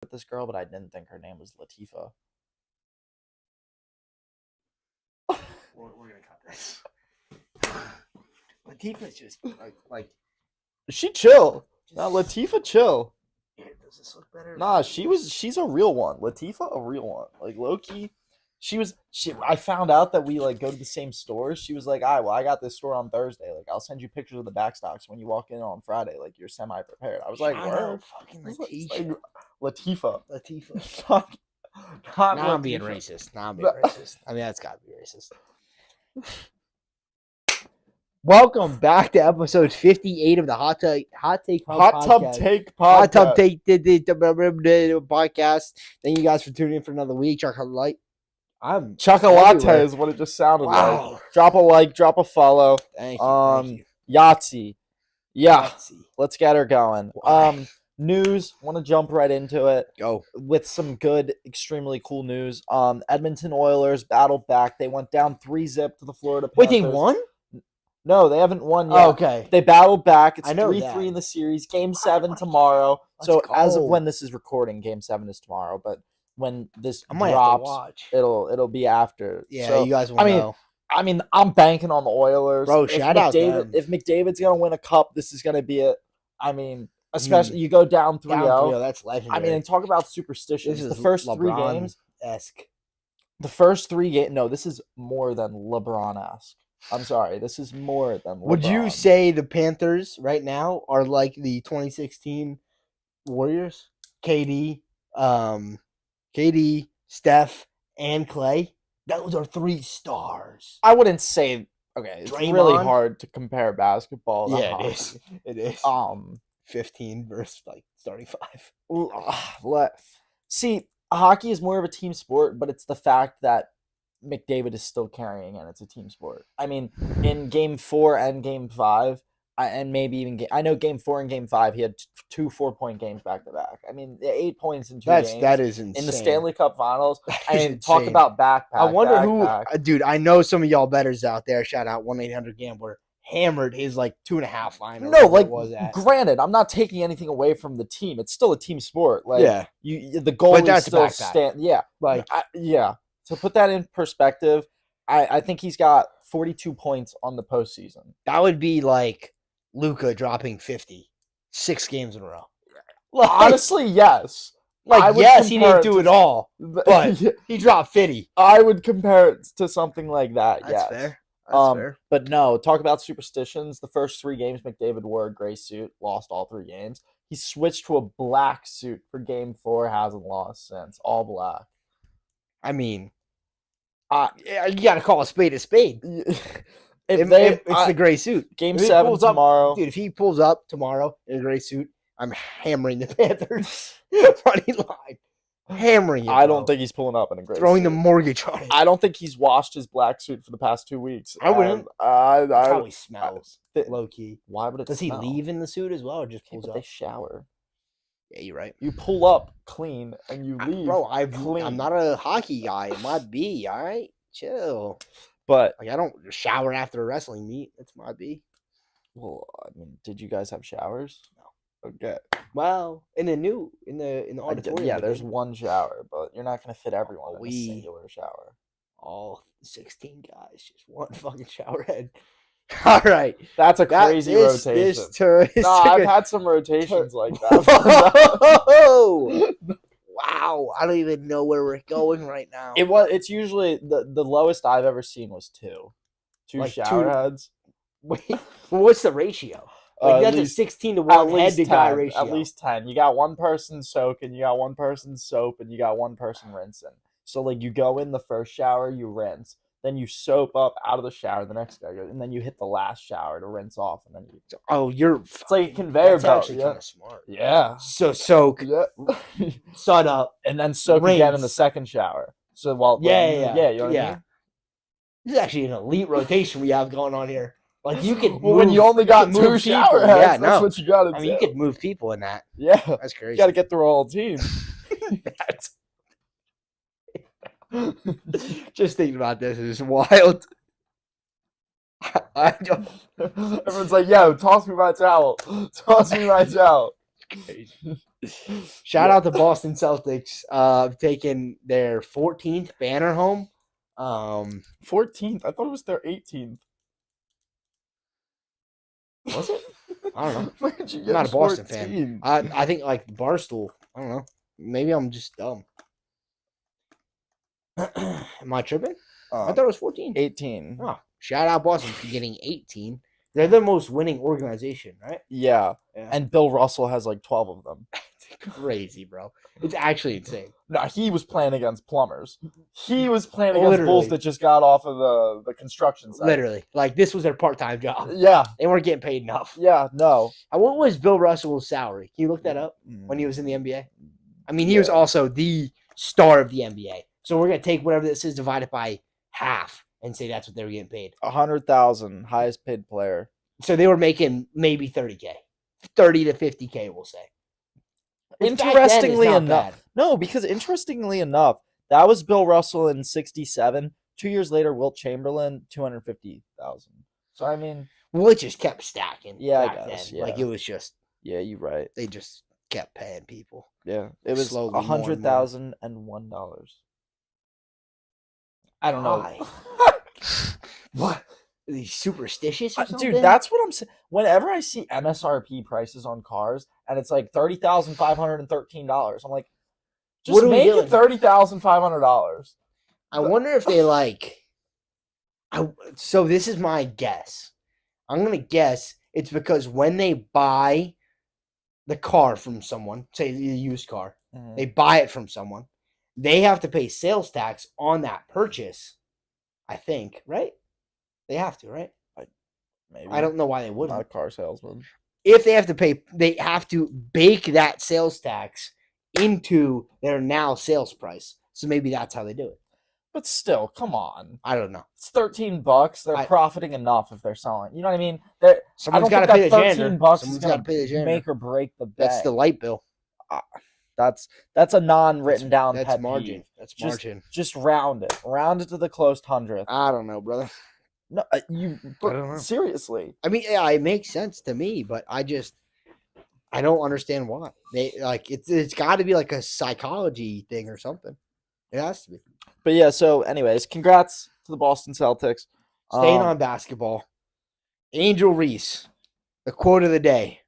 with this girl, but I didn't think her name was Latifah. We're gonna cut this. Latifah's just like She chill. Nah, Latifah chill. Yeah, does this look better? Nah, she's a real one. Latifah, a real one. Like low key. I found out that we like go to the same stores. She was like, well, I got this store on Thursday. Like, I'll send you pictures of the backstocks when you walk in on Friday. Like, you're semi prepared. I was like, word. Fucking Latifah. Latifah. Not Now I'm Latifah. being racist. Now I'm being racist. I mean, that's gotta be racist. Welcome back to episode 58 of the Hot Tub Take Podcast. Hot Tub Take the podcast. Thank you guys for tuning in for another week. Chocolate. Chocolate is what it just sounded like. Drop a like, drop a follow. Thank you. Yahtzee. Yeah. Yahtzee. Let's get her going. News. Want to jump right into it. Go. With some good, extremely cool news. Edmonton Oilers battled back. They went down 3-0 to the Florida Panthers. Wait, they won? No, they haven't won yet. Oh, okay. They battled back. It's 3-3 in the series. Game 7 tomorrow. So go. as of when this is recording, Game 7 is tomorrow. But when this I might drops, have to watch. it'll be after. Yeah, so, you guys will know. I mean, I'm banking on the Oilers. Bro, shout out them. If McDavid's gonna win a cup, this is gonna be it. I mean, especially you go down 3-0. That's legendary. I mean, and talk about superstitions. This is the first 3 games. The first 3 games. No, this is more than LeBron-esque. I'm sorry. This is more than LeBron. Would you say the Panthers right now are like the 2016 Warriors? KD, Steph, and Clay? Those are 3 stars. I wouldn't say. Okay, it's Draymond? really hard to compare basketball to Yeah, hockey. it is. It is. 15 versus like 35. See, hockey is more of a team sport, but it's the fact that McDavid is still carrying and it's a team sport. I mean, in Game 4 and Game 5, and maybe even I know Game 4 and Game 5, he had 2 4-point games back to back. I mean, 8 points in 2 games. That is insane. In the Stanley Cup Finals. I mean, talk about backpack. I wonder dude, I know some of y'all bettors out there, shout out 1-800-GAMBLER, hammered his like 2.5 line. No, like, granted, I'm not taking anything away from the team. It's still a team sport. Like, yeah. The goal is still stand. Yeah. Like, yeah. So put that in perspective. I think he's got 42 points on the postseason. That would be like Luka dropping 50 6 games in a row. Like, honestly, yes. Like, yes, he didn't do it all, but he dropped 50. I would compare it to something like that. That's yes. fair. That's fair. But no, talk about superstitions. The first 3 games, McDavid wore a gray suit, lost all 3 games. He switched to a black suit for Game 4, hasn't lost since. All black. I mean, you got to call a spade a spade. It's the gray suit. Game 7 tomorrow. Dude, if he pulls up tomorrow in a gray suit, I'm hammering the Panthers running line. Hammering it. I don't think he's pulling up in a gray Throwing suit. the mortgage on it. I don't think he's washed his black suit for the past 2 weeks. I wouldn't. I probably smells low key. Why would it Does smell? he leave in the suit as well or just pulls up? They shower. Yeah, you're right. You pull up clean and you leave. Clean. I'm not a hockey guy. It might be, all right? Chill. But like, I don't shower after a wrestling meet. That's my B. Well, I mean, did you guys have showers? No. Okay. Well, in the auditorium. Yeah, there's one shower, but you're not gonna fit everyone in a singular shower. All 16 guys, just one fucking shower head. All right, that's a crazy rotation. I've had some rotations like that. Wow, I don't even know where we're going right now. It's usually the lowest I've ever seen was 2 like shower heads. Wait, well, what's the ratio? Like, that's a 16 to 1 head to guy ratio. At least 10. You got one person soaking, you got one person soap, and you got one person rinsing. So like, you go in the first shower, you rinse. Then you soap up out of the shower, the next guy goes, and then you hit the last shower to rinse off, and then you. It's like a conveyor belt. That's actually kind of smart. Yeah. So soak, sun up, and then soak again in the second shower. So while you know what I mean? This is actually an elite rotation we have going on here. Like, you could when you only got 2 shower heads, that's what you got to do. I mean, you could move people in that. Yeah, that's crazy. You got to get through a whole team. Just thinking about this is wild. Everyone's like, "Yo, toss me my towel. Toss me my towel." Shout out to Boston Celtics, taking their 14th banner home. 14th. I thought it was their 18th. Was it? I don't know. Where'd you I'm get not a Boston 14? fan. I think like Barstool. I don't know. Maybe I'm just dumb. Am I tripping? I thought it was 14. 18. Oh, shout out Boston for getting 18. They're the most winning organization, right? Yeah. And Bill Russell has like 12 of them. It's crazy, bro. It's actually insane. No, he was playing against plumbers. He was playing against bulls that just got off of the construction site. Literally. Like, this was their part-time job. Yeah. They weren't getting paid enough. Yeah, no. What was Bill Russell's salary? Can you look that up when he was in the NBA? I mean, he was also the star of the NBA. So we're going to take whatever this is, divide it by half, and say that's what they were getting paid. 100,000, highest paid player. So they were making maybe 30K. 30 to 50K, we'll say. Interestingly enough. No, because interestingly enough, that was Bill Russell in 67. 2 years later, Wilt Chamberlain, 250,000. So, I mean. Well, it just kept stacking. Yeah, I guess. Then. Yeah. Like, it was just. Yeah, you're right. They just kept paying people. Yeah. It was $100,001. I don't know. What? Are they superstitious or something? Dude, that's what I'm saying. Whenever I see MSRP prices on cars and it's like $30,513, I'm like, just make it $30,500. I wonder if they like. So this is my guess. I'm gonna guess it's because when they buy the car from someone, say a used car, they buy it from someone, they have to pay sales tax on that purchase. I think, right? They have to, right? Maybe. I don't know why they wouldn't. Not a car salesman. If they have to pay, they have to bake that sales tax into their now sales price. So maybe that's how they do it. But still, come on. I don't know. It's $13. They're profiting enough if they're selling. You know what I mean? Someone's got to pay the janitor. Someone's got to pay the janitor. Make or break the bet. That's the light bill. That's a non-written down. That's margin. That's margin. Just round it. Round it to the close hundredth. I don't know, brother. No, I don't know. Seriously. I mean, yeah, it makes sense to me, but I don't understand why. They like it's got to be like a psychology thing or something. It has to be. But yeah, so anyways, congrats to the Boston Celtics. Staying on basketball. Angel Reese, the quote of the day.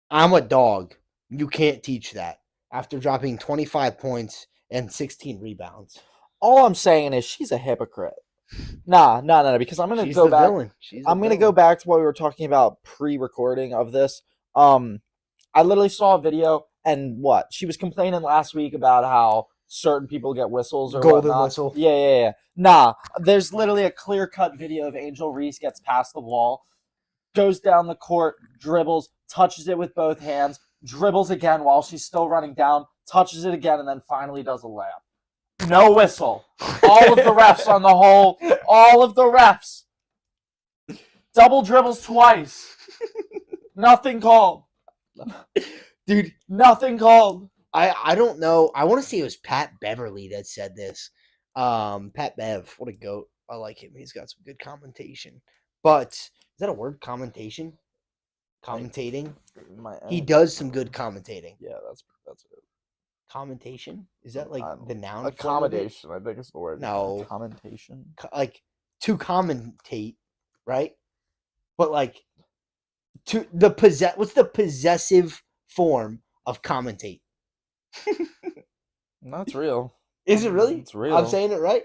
I'm a dog. You can't teach that. After dropping 25 points and 16 rebounds. All I'm saying is she's a hypocrite. Nah, because I'm gonna go back. I'm gonna go back to what we were talking about pre-recording of this. I literally saw a video and she was complaining last week about how certain people get whistles or golden whatnot. Whistle. Yeah. Nah, there's literally a clear-cut video of Angel Reese gets past the wall, goes down the court, dribbles, touches it with both hands, dribbles again while she's still running down, touches it again, and then finally does a layup. No whistle. All of the refs on the whole. All of the refs. Double dribbles twice. Nothing called. Dude, nothing called. I don't know. I want to say it was Pat Beverly that said this. Pat Bev, what a goat. I like him. He's got some good commentation. But is that a word? Commentation? Commentating? He does some good commentating. Yeah, that's it. Commentation? Is that like the noun? Accommodation, I think it's the word. No. Commentation. Like to commentate, right? But like to the what's the possessive form of commentate? That's real. Is it really? It's real. I'm saying it right?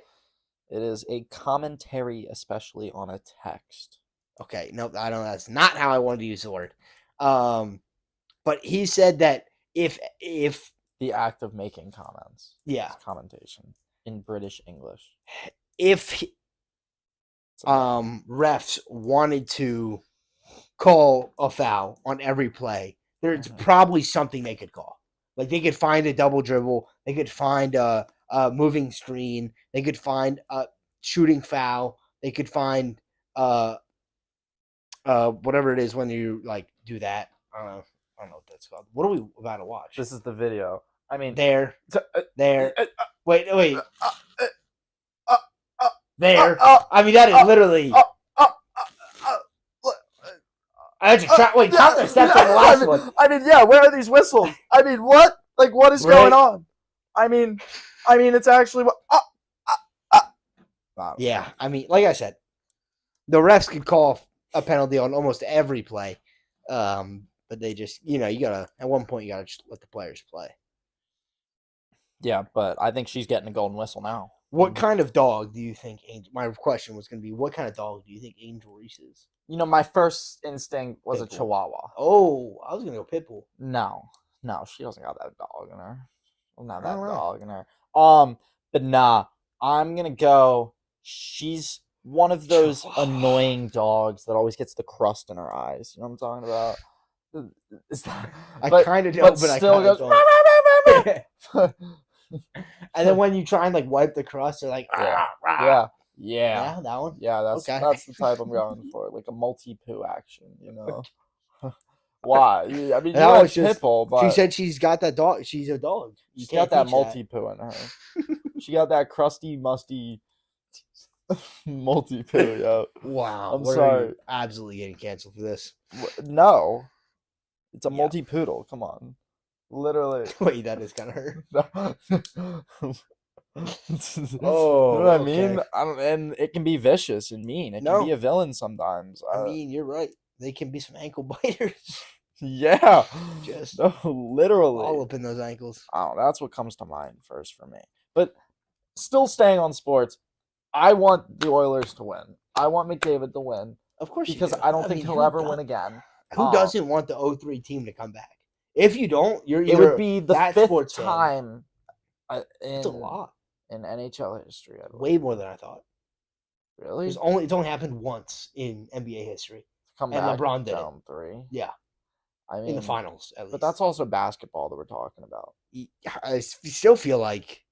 It is a commentary, especially on a text. Okay, no, I don't. That's not how I wanted to use the word. But he said that if the act of making comments, yeah, commentation in British English. If refs wanted to call a foul on every play, there's probably something they could call. Like they could find a double dribble, they could find a moving screen, they could find a shooting foul, they could find whatever it is when you like do that. I don't know what that's called. What are we about to watch? This is the video. I mean, there. Wait. There. I mean, that is literally. That's a trap. Wait, count the steps on the last one. I mean, yeah. Where are these whistles? I mean, what? Like, what is going on? I mean, it's actually what. Yeah, I mean, like I said, the refs could call a penalty on almost every play, but they just, you gotta at one point you gotta just let the players play. Yeah, but I think she's getting a golden whistle now. What kind of dog do you think Angel? My question was going to be, what kind of dog do you think Angel Reese is? My first instinct was Pitbull. a Chihuahua. Oh, I was going to go Pitbull. No, she doesn't got that dog in her. Not that I don't know. dog in her. But nah, I'm gonna go. She's one of those annoying dogs that always gets the crust in her eyes. You know what I'm talking about? I kind of do, but still I goes. don't. And then when you try and like wipe the crust, they're like, yeah, that one. Yeah, that's Okay. that's the type I'm going for, like a multi-poo action. Why? I mean, you're a Pitbull, but she said she's got that dog. She's a dog. She's got that multi-poo in her. She got that crusty, musty multi-poo. Yeah. Wow. I'm sorry. Absolutely getting canceled for this. No, it's a multi-poodle. Come on. Literally. Wait, that is kind of hurt. You know what I mean? And it can be vicious and mean. It can be a villain sometimes. I mean, you're right. They can be some ankle biters. Yeah. Just literally. all up in those ankles. Oh, that's what comes to mind first for me. But still staying on sports, I want the Oilers to win. I want McDavid to win. Of course, because I don't think he'll ever win again. Who doesn't want the 0-3 team to come back? If you don't, it would be the fifth time. It's a lot in NHL history. Way more than I thought. Really? It's only happened once in NBA history. And LeBron did down 3. Yeah, I mean in the finals at least. But that's also basketball that we're talking about. I still feel like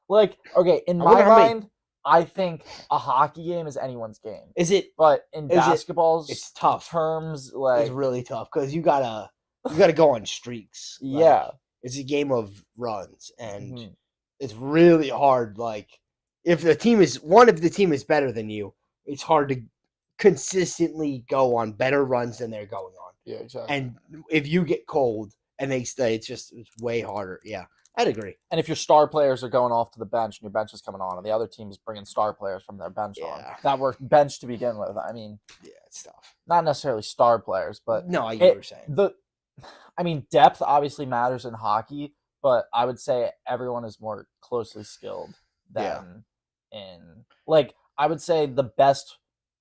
okay, in my mind, I think a hockey game is anyone's game. Is it? But in basketball's it's tough terms, it's really tough because you gotta go on streaks. Yeah, it's a game of runs, and it's really hard. Like if the team is better than you, it's hard to consistently go on better runs than they're going on. Yeah, exactly. And if you get cold and they stay, it's way harder. Yeah, I'd agree. And if your star players are going off to the bench and your bench is coming on, and the other team is bringing star players from their bench on, that were bench to begin with. I mean, it's tough. Not necessarily star players, but no, I get what you're saying. Depth obviously matters in hockey, but I would say everyone is more closely skilled than in I would say the best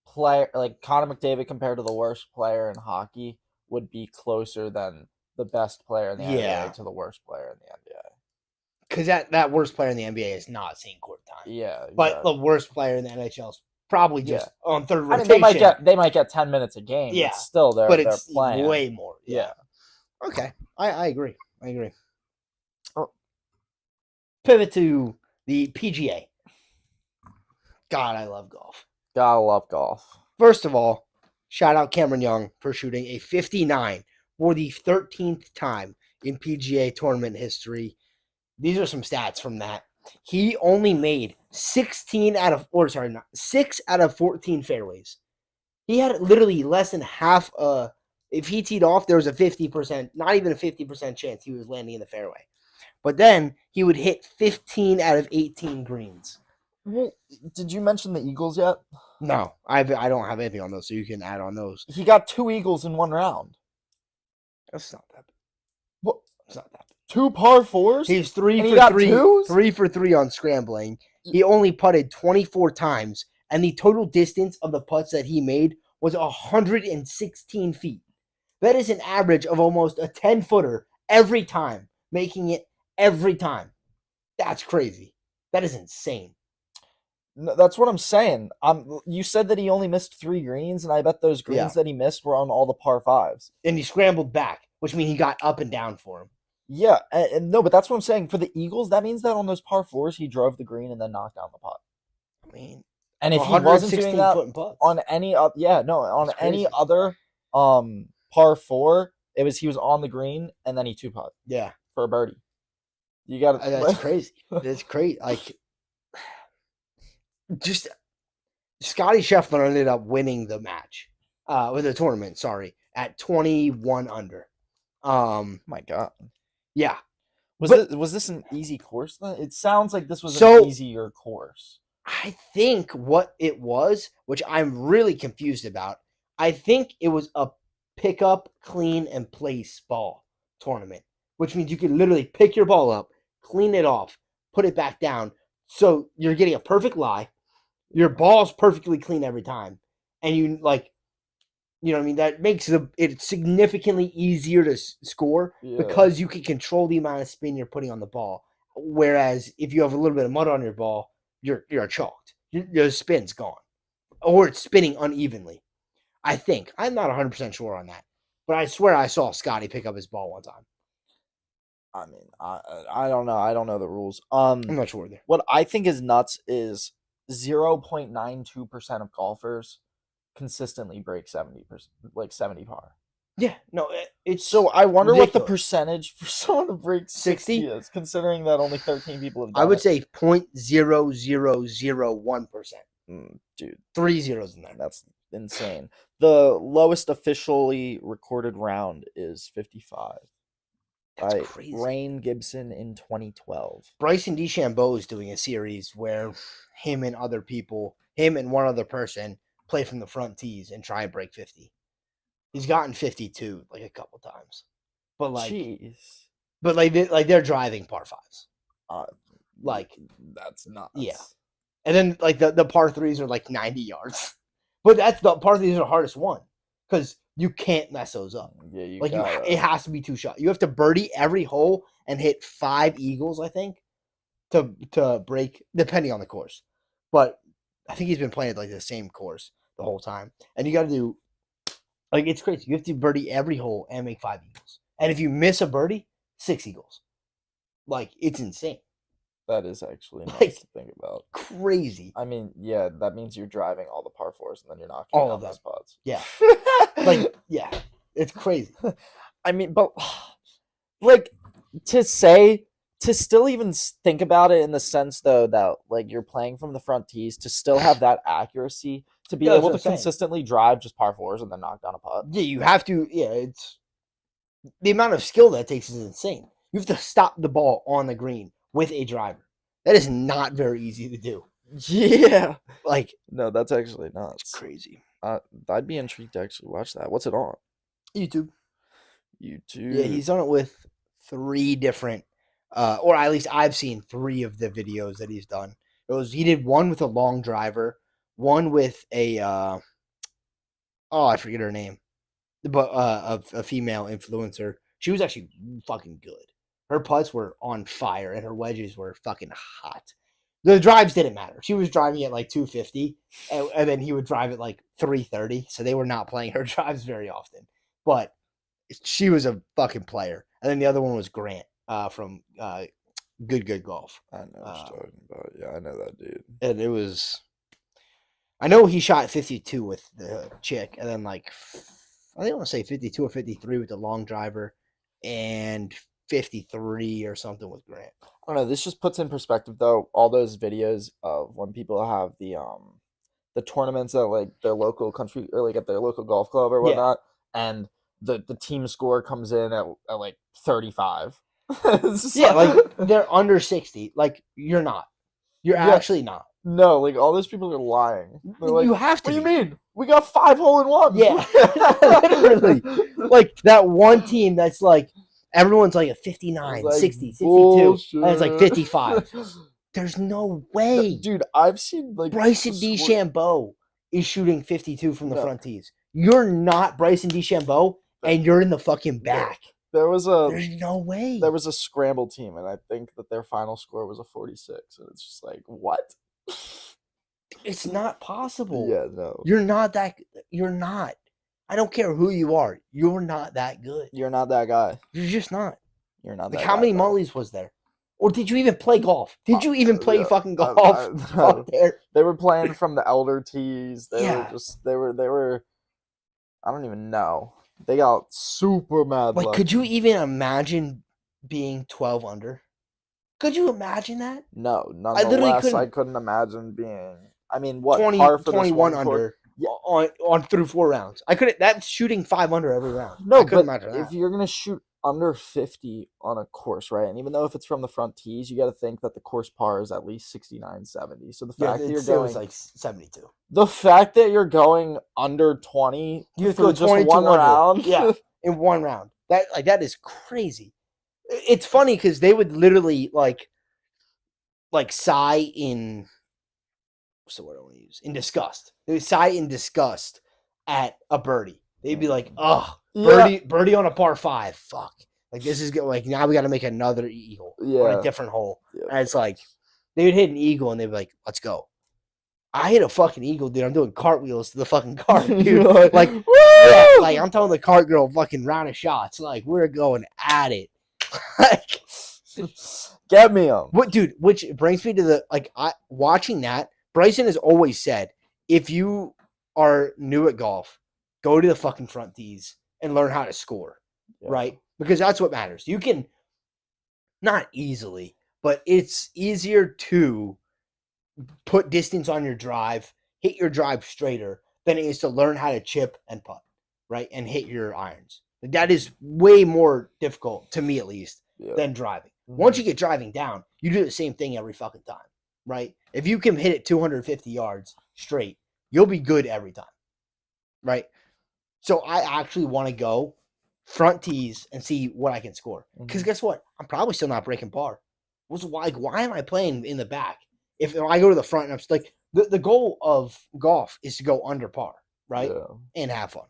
player, like Connor McDavid compared to the worst player in hockey, would be closer than the best player in the NBA to the worst player in the NBA. Because that worst player in the NBA is not seeing court time. Yeah, exactly. But the worst player in the NHL is probably just on third rotation. I mean, they might get 10 minutes a game. Yeah, but still they're playing way more. Yeah. Okay, I agree. Pivot to the PGA. God, I love golf. Gotta love golf. First of all, shout out Cameron Young for shooting a 59 for the 13th time in PGA tournament history. These are some stats from that. He only made 6 out of 14 fairways. He had literally less than half if he teed off, there was a 50%, not even a 50% chance he was landing in the fairway. But then he would hit 15 out of 18 greens. Well, did you mention the Eagles yet? No, I don't have anything on those, so you can add on those. He got 2 eagles in one round. That's not that bad. What? It's not that bad. 2 par 4s? He's 3 for 3. 3 for 3 on scrambling. He only putted 24 times, and the total distance of the putts that he made was 116 feet. That is an average of almost a 10-footer every time, making it every time. That's crazy. That is insane. No, that's what I'm saying. You said that he only missed 3 greens, and I bet those greens that he missed were on all the par 5s. And he scrambled back, which means he got up and down for him. Yeah, and no, but that's what I'm saying. For the Eagles, that means that on those par 4s, he drove the green and then knocked down the putt. I mean, and if he wasn't doing that on any any other par 4, he was on the green and then he 2-putt. Yeah, for a birdie. You got to. That's crazy. That's crazy. Like, just Scottie Scheffler ended up winning the match, with the tournament. Sorry, at 21 under. My God. Yeah. Was this an easy course then? It sounds like this was an So easier course. I think what it was, which I'm really confused about, I think it was a pick up, clean, and place ball tournament, which means you can literally pick your ball up, clean it off, put it back down. So you're getting a perfect lie. Your ball's perfectly clean every time. And you like, you know what I mean? That makes it significantly easier to score Yeah. because you can control the amount of spin you're putting on the ball. Whereas if you have a little bit of mud on your ball, you're chalked. Your spin's gone, or it's spinning unevenly. I think I'm not 100% sure on that, but I swear I saw Scotty pick up his ball one time. I mean, I don't know. I don't know the rules. I'm not sure there. What I think is nuts is 0.92% of golfers consistently break 70%, like 70 par. Yeah, no, it's So I wonder what the ridiculous. percentage for someone to break 60 60? is, considering that only 13 people have done I would it. say 0.0001%. Dude, 3 zeros in there. that's insane. The lowest officially recorded round is 55 That's by crazy. Rain Gibson in 2012. Bryson DeChambeau is doing a series where him and one other person play from the front tees and try and break 50. He's gotten 52 like a couple times, but Jeez. they're driving par fives. Like That's nuts. Yeah, and then like the par threes are like 90 yards, but that's the par threes are the hardest one because you can't mess those up. Yeah, it has to be 2 shot. You have to birdie every hole and hit 5 eagles, I think, to break, depending on the course. But I think he's been playing like the same course the whole time, and you got to do like it's crazy. You have to birdie every hole and make 5 eagles, and if you miss a birdie, 6 eagles. Like it's insane. That is actually nice Like, to think about. Crazy. I mean, yeah, that means you're driving all the par fours and then you're knocking All down of them. those putts. Yeah. Like, yeah, it's crazy. I mean, but like to still even think about it in the sense though that like you're playing from the front tees to still have that accuracy to be Yeah, that's able what to I'm saying. consistently drive just par fours and then knock down a putt. Yeah, you have to. Yeah, it's the amount of skill that takes is insane. You have to stop the ball on the green with a driver. That is not very easy to do. Yeah. Like, No, that's actually nuts. crazy. I'd be intrigued to actually watch that. What's it on? YouTube. YouTube. Yeah, he's on it with 3 different, or at least I've seen 3 of the videos that he's done. He did one with a long driver, one with a, I forget her name, but a female influencer. She was actually fucking good. Her putts were on fire and her wedges were fucking hot. The drives didn't matter. She was driving at like 250, and then he would drive at like 330. So they were not playing her drives very often. But she was a fucking player. And then the other one was Grant from Good Golf. I know what you're talking about. Yeah, I know that dude. And it was, I know he shot 52 with the chick, and then like, I think I want to say 52 or 53 with the long driver, and 53 or something with Grant. I don't know. This just puts in perspective though all those videos of when people have the tournaments at like their local country or like at their local golf club or whatnot, and the team score comes in at like 35. Yeah, like they're under 60. Like you're not. You're actually not. No, like all those people are lying. They're like, you have to. What do you mean? We got 5 hole-in-ones. Yeah, literally. Like that one team that's like everyone's like a 59, like 60, 62, bullshit. and it's like 55. There's no way. Dude, I've seen like Bryson DeChambeau is shooting 52 from the front tees. You're not Bryson DeChambeau, and you're in the fucking back. There's no way. There was a scramble team, and I think that their final score was a 46. And it's just like, what? It's not possible. Yeah, no. You're not that. You're not. I don't care who you are. You're not that good. You're not that guy. You're just not. You're not like that how guy, many bro. mullies was there? Or did you even play golf? Did you even play fucking golf out there? They were playing from the elder tees. They were they were I don't even know. They got super mad. Like, could you even imagine being 12 under? Could you imagine that? No, nonetheless, I couldn't imagine being. I mean, what 20, par for 21 this under? on through 4 rounds. I couldn't. That's shooting 5 under every round. No, I couldn't but imagine if that. you're gonna shoot under 50 on a course, right? And even though if it's from the front tees, you got to think that the course par is at least 69, 70. So the Yeah, fact that you're it was going, like 72. the fact that you're going under 20 You have to for go just 22 one under. round, Yeah, in 1 round. That is crazy. It's funny because they would literally like sigh in what's the word I want to use? In disgust. They would sigh in disgust at a birdie. They'd be like, "Oh, yeah, birdie on a par 5. Fuck! Like this is like now we got to make another eagle on yeah, a different hole." yeah. And it's like they would hit an eagle and they'd be like, "Let's go." I hit a fucking eagle, dude. I'm doing cartwheels to the fucking cart, dude. You're Like, "Woo!" yeah, like I'm telling the cart girl, fucking round of shots. Like we're going at it. Like, Get me him. what, dude? Which brings me to the I watching that. Bryson has always said, if you are new at golf, go to the fucking front tees and learn how to score, Yeah. right? Because that's what matters. You can not easily, but it's easier to put distance on your drive, hit your drive straighter than it is to learn how to chip and putt, right? And hit your irons. That is way more difficult, to me at least, Yeah. than driving. Mhm. Once you get driving down, you do the same thing every fucking time, right? If you can hit it 250 yards straight, you'll be good every time, right? So I actually want to go front tees and see what I can score. Because Mhm. guess what? I'm probably still not breaking par. Why am I playing in the back? If I go to the front and I'm just like the goal of golf is to go under par, right? Yeah. And have fun.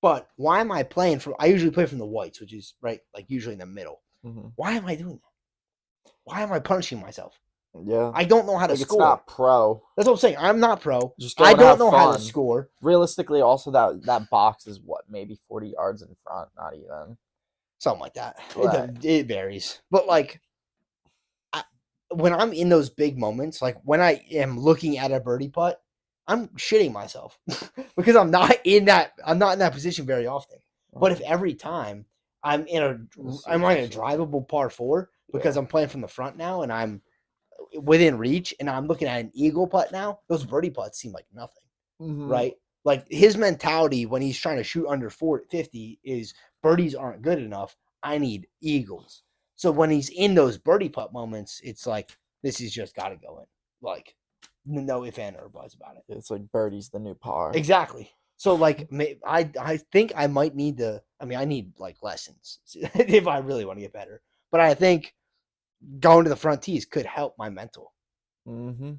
But why am I playing from I usually play from the whites, which is right, like usually in the middle. Mhm. Why am I doing that? Why am I punishing myself? Yeah. I don't know how to Like it's score. not pro. That's what I'm saying. I'm not pro. Just go I and don't have know how to fun. score. Realistically, also that box is what, maybe 40 yards in front, not even. Something like that. Right. It varies. But like when I'm in those big moments, like when I am looking at a birdie putt, I'm shitting myself because I'm not in that position very often. But if every time I'm on a drivable par 4 because I'm playing from the front now and I'm within reach and I'm looking at an eagle putt now, those birdie putts seem like nothing, right? Like his mentality when he's trying to shoot under 450 is birdies aren't good enough. I need eagles. So when he's in those birdie putt moments, it's like this has just got to go in. Like no if and or buts about it. It's like birdie's the new par. Exactly. So like I think I might need to. I mean, I need like lessons if I really want to get better. But I think going to the front tees could help my mental. Mm-hmm.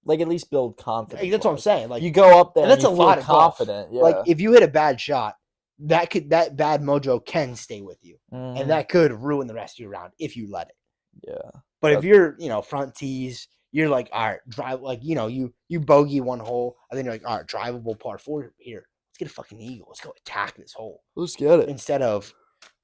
Like at least build confidence. That's what I'm saying. Like you go up there and that's you a feel lot of confident. golf. Yeah. Like if you hit a bad shot, that bad mojo can stay with you, and that could ruin the rest of your round if you let it. Yeah. But if you're front tees, you're like, all right, drive you bogey one hole, and then you're like, all right, drivable par 4 here. Let's get a fucking eagle. Let's go attack this hole. Let's get it. Instead of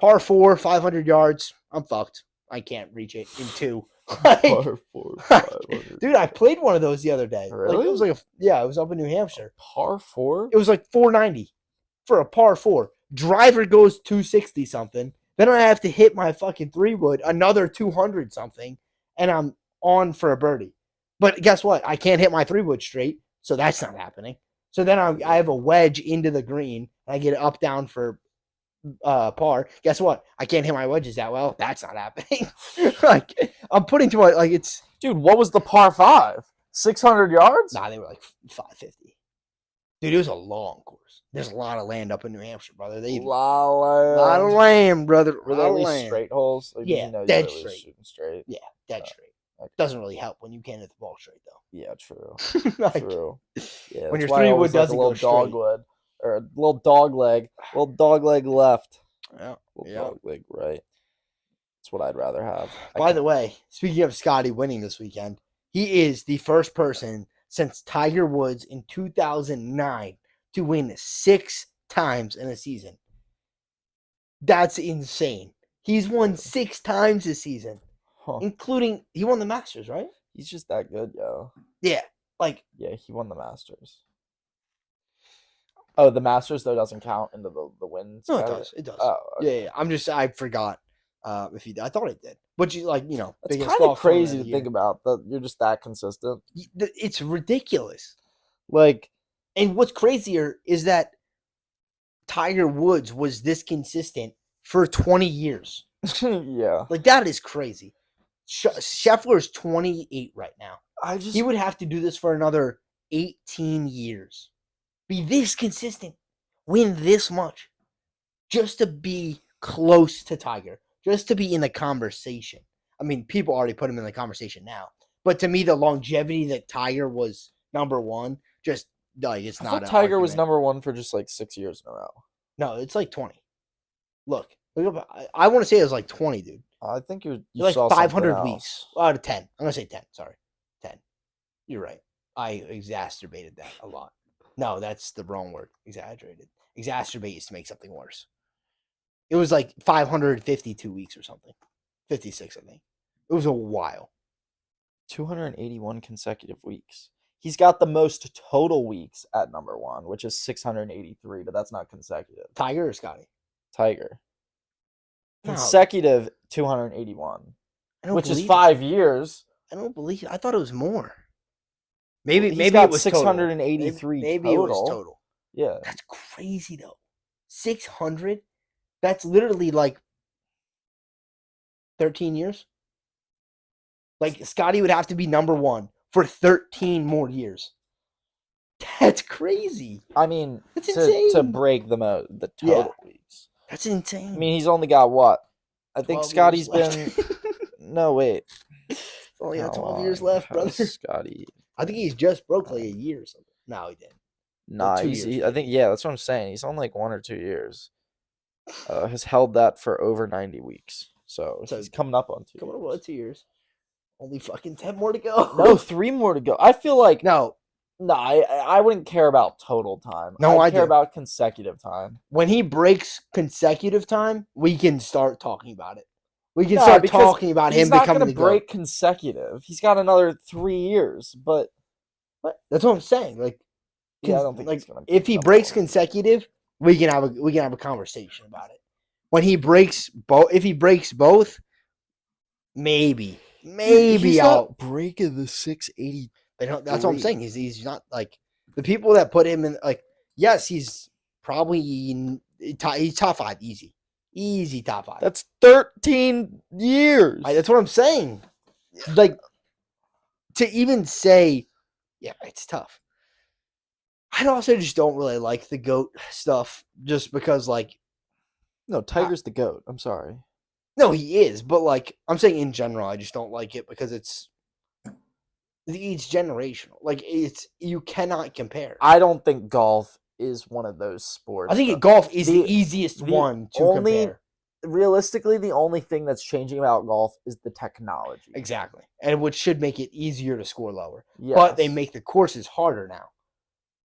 par 4, 500 yards, I'm fucked. I can't reach it in 2. Like, Par 4, 500. dude, I played one of those the other day. Really? Like it was like it was up in New Hampshire. Par 4? It was like 490 for a par 4. Driver goes 260 something. Then I have to hit my fucking 3-wood, another 200 something, and I'm on for a birdie. But guess what? I can't hit my 3-wood straight, so that's not happening. So then I have a wedge into the green, and I get it up down for par. Guess what? I can't hit my wedges that well. That's not happening. Like I'm putting too much. Like it's Dude, what was the par 5? 600 yards? nah. They were like 550. Dude, it was a long course. There's a lot of land up in New Hampshire, brother. They a lot of land, brother. Were they at least straight holes? Like, Yeah, you know, dead you were straight. shooting straight. Yeah, dead straight. Okay. Doesn't really help when you can't hit the ball straight though. Yeah, true. Like, True. Yeah, when your that's why I 3-wood always like doesn't a little go straight. dogwood or a little dog leg left. Yeah, Little dog leg right. That's what I'd rather have. By the way, speaking of Scotty winning this weekend, he is the first person since Tiger Woods in 2009 to win 6 times in a season. That's insane. He's won 6 times this season, including he won the Masters, right? He's just that good, yo. Yeah, like yeah, he won the Masters. Oh, the Masters though doesn't count into the wins. No, it does. It does. Oh, okay. Yeah. I forgot if he did. I thought he did. But you it's kind of crazy to think about that you're just that consistent. It's ridiculous. Like And what's crazier is that Tiger Woods was this consistent for 20 years. Yeah. Like, that is crazy. Scheffler's 28 right now. He would have to do this for another 18 years. Be this consistent, win this much, just to be close to Tiger, just to be in the conversation. I mean, people already put him in the conversation now. But to me, the longevity that Tiger was number one, just like it's I not thought an Tiger was argument. number one for just like 6 years in a row. No, it's like 20. Look up. I want to say it was like 20, dude. I think you Like saw 500 something weeks else. out of 10. I'm gonna say 10. Sorry, 10. You're right. I exacerbated that a lot. No, that's the wrong word. Exaggerated. Exacerbate is to make something worse. It was like 552 weeks or something. 56, I think. It was a while. 281 consecutive weeks. He's got the most total weeks at number one, which is 683, but that's not consecutive. Tiger or Scotty? Tiger. No, Consecutive 281, I don't which is believe 5 years. I don't believe. I thought it was more. Maybe He's maybe got it was total. 683 Maybe it was total. total. Yeah. That's crazy though. 600. That's literally like 13 years. Like Scotty would have to be number one for 13 more years. That's crazy. I mean, That's to insane. break the total Yeah. weeks. That's insane. I mean, he's only got what? I think 12 Scotty's years been. left. No, wait. Only got How 12 years long left, has brother. Scotty. I think he's just broke like a year or something. No, he didn't. Nah, 2 he's. years, I think that's what I'm saying. He's on like 1 or 2 years. Has held that for over 90 weeks. So So he's coming up on 2 Coming years. up on 2 years. Only fucking 10 more to go. No, 3 more to go. I feel like No, I wouldn't care about total time. No, I care do. about consecutive time. when he breaks consecutive time, we can start talking about it. We can Nah, start because talking about He's him not becoming going the to GOAT. break consecutive. He's got another 3 years, but That's what I'm saying. Like, yeah, I don't think like he's going to. if he breaks consecutive, we can have a conversation about it. When he breaks if he breaks both, maybe He's I'll. not breaking the 680. That's what I'm saying. He's not like the people that put him in. Like, yes, he's probably he's top 5, easy top 5. That's 13 years. That's what I'm saying. Like, to even say, yeah, it's tough. I also just don't really like the GOAT stuff just because, like, No, Tiger's the GOAT. I'm sorry. no, he is, but like, I'm saying in general, I just don't like it because it's generational. Like, you cannot compare. I don't think golf is one of those sports. I think golf is the easiest the one to only- compare. Realistically, the only thing that's changing about golf is the technology. Exactly, and which should make it easier to score lower. Yes. But they make the courses harder now.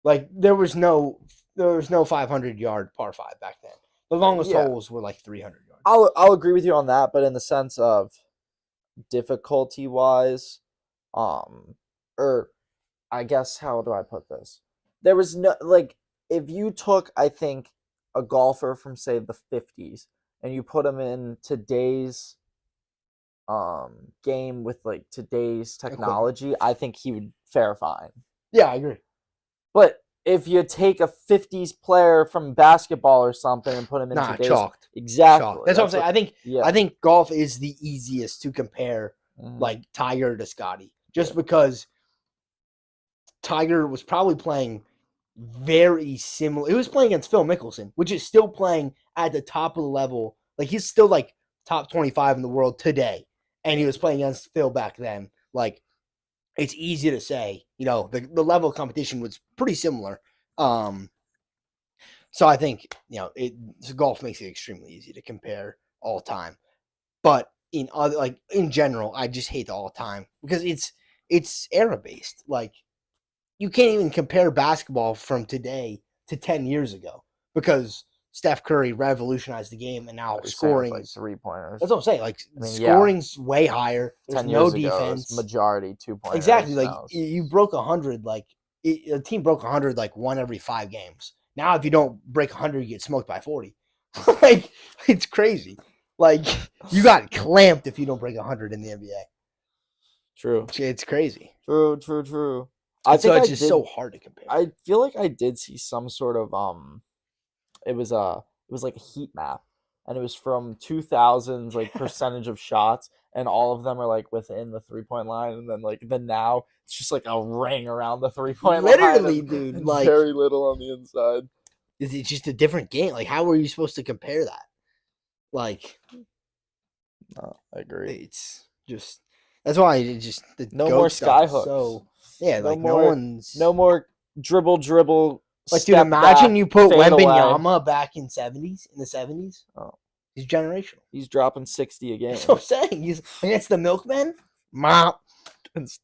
Like, there was no 500-yard par 5 back then. The longest holes were like 300 yards. I'll agree with you on that, but in the sense of difficulty wise, or I guess how do I put this? There was no, like, if you took, I think, a golfer from say the 50s and you put him in today's game with like today's technology, I think he would fare fine. Yeah, I agree. But if you take a 50s player from basketball or something and put him in today's chalked. Exactly. Chalked. That's what I'm saying. I think golf is the easiest to compare, like Tiger to Scotty, just because Tiger was probably playing very similar. He was playing against Phil Mickelson, which is still playing at the top of the level. Like, he's still like top 25 in the world today, and he was playing against Phil back then. Like, it's easy to say, the level of competition was pretty similar. So I think, golf makes it extremely easy to compare all time. But in general, I just hate the all time because it's era based. Like, you can't even compare basketball from today to 10 years ago because Steph Curry revolutionized the game, and now scoring like 3-pointers. That's what I'm saying. Like, scoring's way higher. There's 10 years no ago, defense. Majority 2-pointers. Exactly. Like, you broke 100. Like, a team broke 100 like 1 every 5 games. Now, if you don't break 100, you get smoked by 40. Like, it's crazy. Like, you got clamped if you don't break 100 in the NBA. True. It's crazy. True. I So think it's I just did. so hard to compare. I feel like I did see some sort of it was like a heat map, and it was from 2000s like percentage of shots, and all of them are like within the 3-point line, and then like now it's just like a ring around the 3-point line, Literally, dude, and like very little on the inside. it's just a different game. Like, how are you supposed to compare that? Like, No, I agree. it's just that's why it just the No goat more stuff sky is hooks. so yeah. No Like more. No more dribble. like, dude. Step Imagine back, you put fade away. Wembanyama back in the 70s. Oh, He's generational. he's dropping 60 a game. That's what I'm saying. He's against the milkmen. Mop.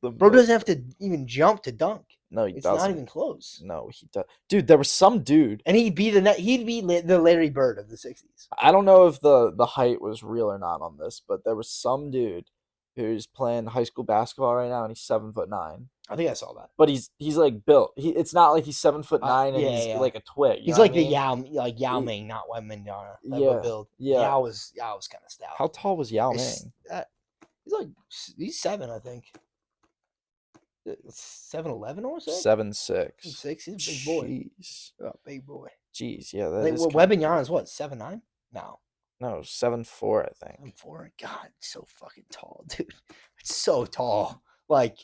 Bro doesn't have to even jump to dunk. No, he It's doesn't. not even close. No, he does. Dude, there was some dude. And he'd be the Larry Bird of the 60s. I don't know if the height was real or not on this, but there was some dude who's playing high school basketball right now, and he's 7'9". I think I saw that. But he's like built. It's not like he's 7'9" and yeah, he's yeah. like a twig. He's know like what I the mean? Yao Ming, not Wembanyama type Yeah, of build. yeah. Yao was kind of stout. How tall was Yao It's- Ming? he's 7, I think. 7'11" or so. 7'6". 6. He's a big boy. Jeez. Oh, big boy. Jeez, yeah, that Like, is well, kinda Wembanyama is what, 7'9"? No, No, 7'4", I think. 7'4". God, it's so fucking tall, dude. It's so tall. Like,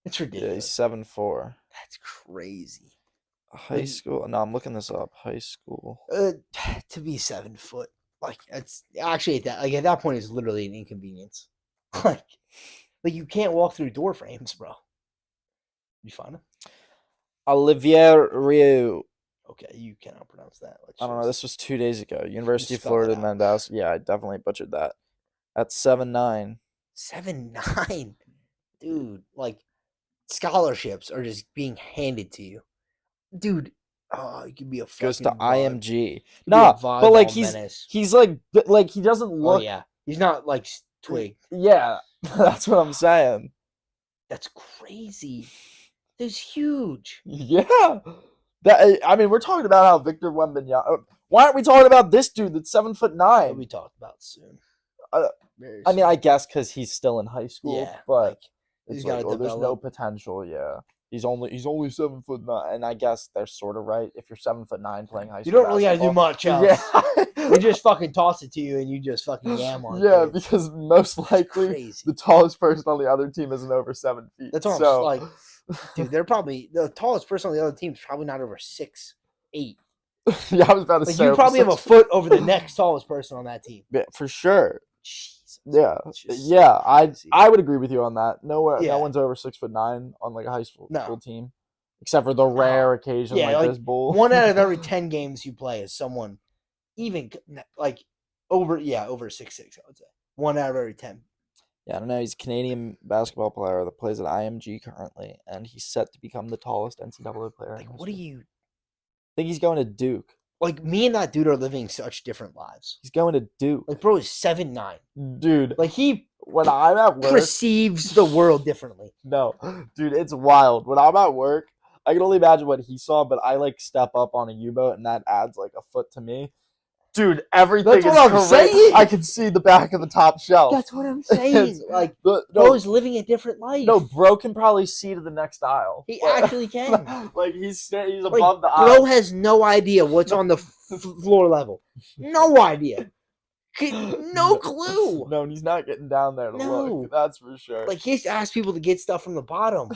it's Yeah, he's ridiculous. 7'4". That's crazy. High school. No, I'm looking this up. High school. To be 7 foot, like, it's actually at that point it's literally an inconvenience. like you can't walk through door frames, bro. You find him? Olivier Rioux. Okay, you cannot pronounce that. I don't know. This was 2 days ago. University of spell it Florida, out. Mendocino. Yeah, I definitely butchered that. At 7'9". 7'9", dude. Like, scholarships are just being handed to you, dude. Oh, you could be a Goes to fucking vibe. IMG. Could be a Nah, but like volleyball menace. he's like he doesn't Oh look. yeah, he's not like twig. Yeah, that's what I'm saying. That's crazy. That's huge. Yeah. I mean, we're talking about how Victor Wembanyama. Why aren't we talking about this dude that's 7'9"? That'll be talked about soon. I mean, I guess because he's still in high school. Yeah, but like, it's he's like, gotta there's no develop. potential. Yeah, he's only 7'9", and I guess they're sort of right. If you're 7'9" playing high school, You don't really gotta do basketball. much else. Yeah, They just fucking toss it to you and you just fucking yam on it. yeah, dude. because most likely Crazy. the tallest person on the other team isn't over 7 feet. That's what so, I'm like, dude. They're probably the tallest person on the other team is probably not over 6'8". yeah, I was about to Like, say you over probably have a 6 foot over the next tallest person on that team. Yeah, for sure. Jesus. Yeah, It's just yeah, crazy. I would agree with you on that. Yeah. No one's over 6'9" on like a high school No. team, except for the rare occasion Yeah, like, this bull. 1 out of every 10 games you play is someone even like over 6'6", I would say. 1 out of every 10. Yeah, I don't know. He's a Canadian basketball player that plays at IMG currently, and he's set to become the tallest NCAA player. Like, in what do history. you I think he's going to Duke. like? Me and that dude are living such different lives. He's going to Duke. Like, bro is 7'9". Dude, Like, he when I'm at work, perceives the world differently. no, dude, it's wild. When I'm at work, I can only imagine what he saw, but I like step up on a U-boat, and that adds like a foot to me. Dude, everything That's is what I'm correct. saying. I can see the back of the top shelf. That's what I'm saying. Like, no, bro's living a different life. no, bro can probably see to the next aisle. He actually can. Like he's Like, above the aisle. bro has no idea what's on the floor level. No idea. No clue. No, and he's not getting down there to No. look. That's for sure. Like, he has to ask people to get stuff from the bottom,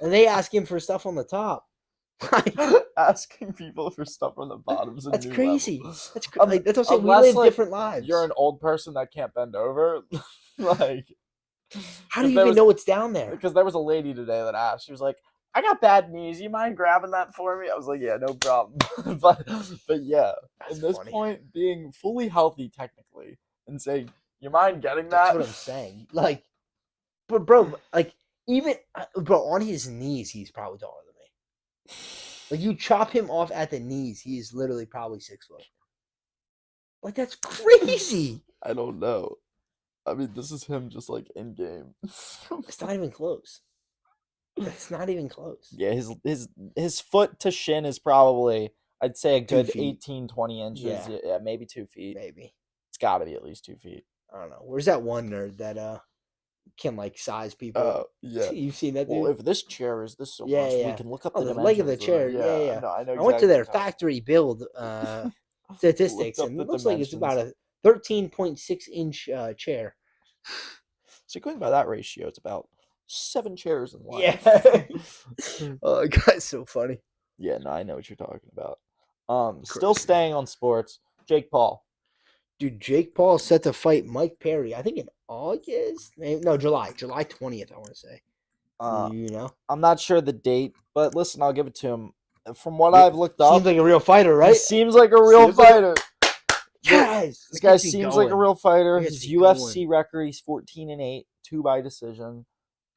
and they ask him for stuff on the top. Like, asking people for stuff from the bottom's a that's new crazy. level. That's like, that's what I'm saying. We Unless, live like, different lives. You're an old person that can't bend over. Like, How do you even know what's down there? Because there was a lady today that asked. She was like, "I got bad knees. You mind grabbing that for me?" I was like, "Yeah, no problem." but yeah, That's at this funny. point, being fully healthy technically, and saying, "You mind getting That's that?" what I'm saying. Like, but bro, like, even bro on his knees, he's probably taller than me. Like, you chop him off at the knees, he is literally probably 6 foot. Like, that's crazy. I don't know. I mean, this is him just like in game. It's not even close. It's not even close. Yeah, his foot to shin is probably, I'd say, a 2 good feet. 18, 20 inches. Yeah. Yeah, maybe 2 feet. Maybe. It's got to be at least 2 feet. I don't know. Where's that one nerd that can like size people. Yeah. You've seen that, Well, dude? if this chair is this so Yeah, much, we yeah. can look up Oh, the the leg of the dimensions of chair. it. Yeah, Yeah, yeah. no, I know I went to exactly what their you're talking factory build about. statistics, Looked up and the it looks like it's about dimensions. a 13.6-inch chair. So going by that ratio, it's about 7 chairs in Yeah. length. Oh, guy's so funny. Yeah, no, I know what you're talking about. Still Crazy. staying on sports, Jake Paul. Dude, Jake Paul is set to fight Mike Perry. I think in August. No, July 20th. I want to say. Uh, You know, I'm not sure the date, but listen, I'll give it to him. From what Re- I've looked seems up, like a real fighter, he right? seem like a real Seems like a- fighter. Yes, This it guy gets me seems like a going. real fighter. It gets His me UFC going. record, he's 14-8, 2 by decision.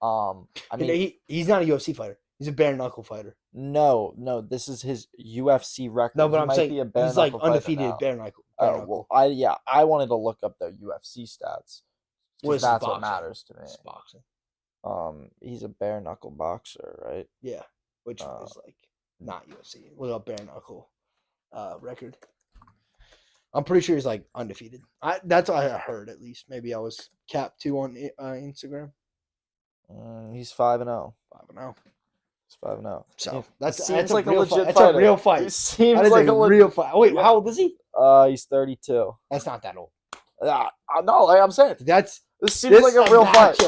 I You know, mean, he's not a UFC fighter. He's a bare knuckle fighter. no, this is his UFC record. No, but He I'm might saying be a bare he's like knuckle fighter undefeated now. bare knuckle. Oh well, I wanted to look up the UFC stats What because is that's what boxing? matters to me. It's boxing. He's a bare knuckle boxer, right? Yeah, which is like not UFC. Look up bare knuckle record. I'm pretty sure he's like undefeated. That's what I heard at least. Maybe I was capped too on Instagram. He's 5-0. 5-0. He's 5-0. So That's that's like a real legit fight. fighter. That's a real He fight. seems That is like a real fight. Wait, yeah. how old is he? He's 32. That's not that old. No, like I'm saying, This seems like a real fight.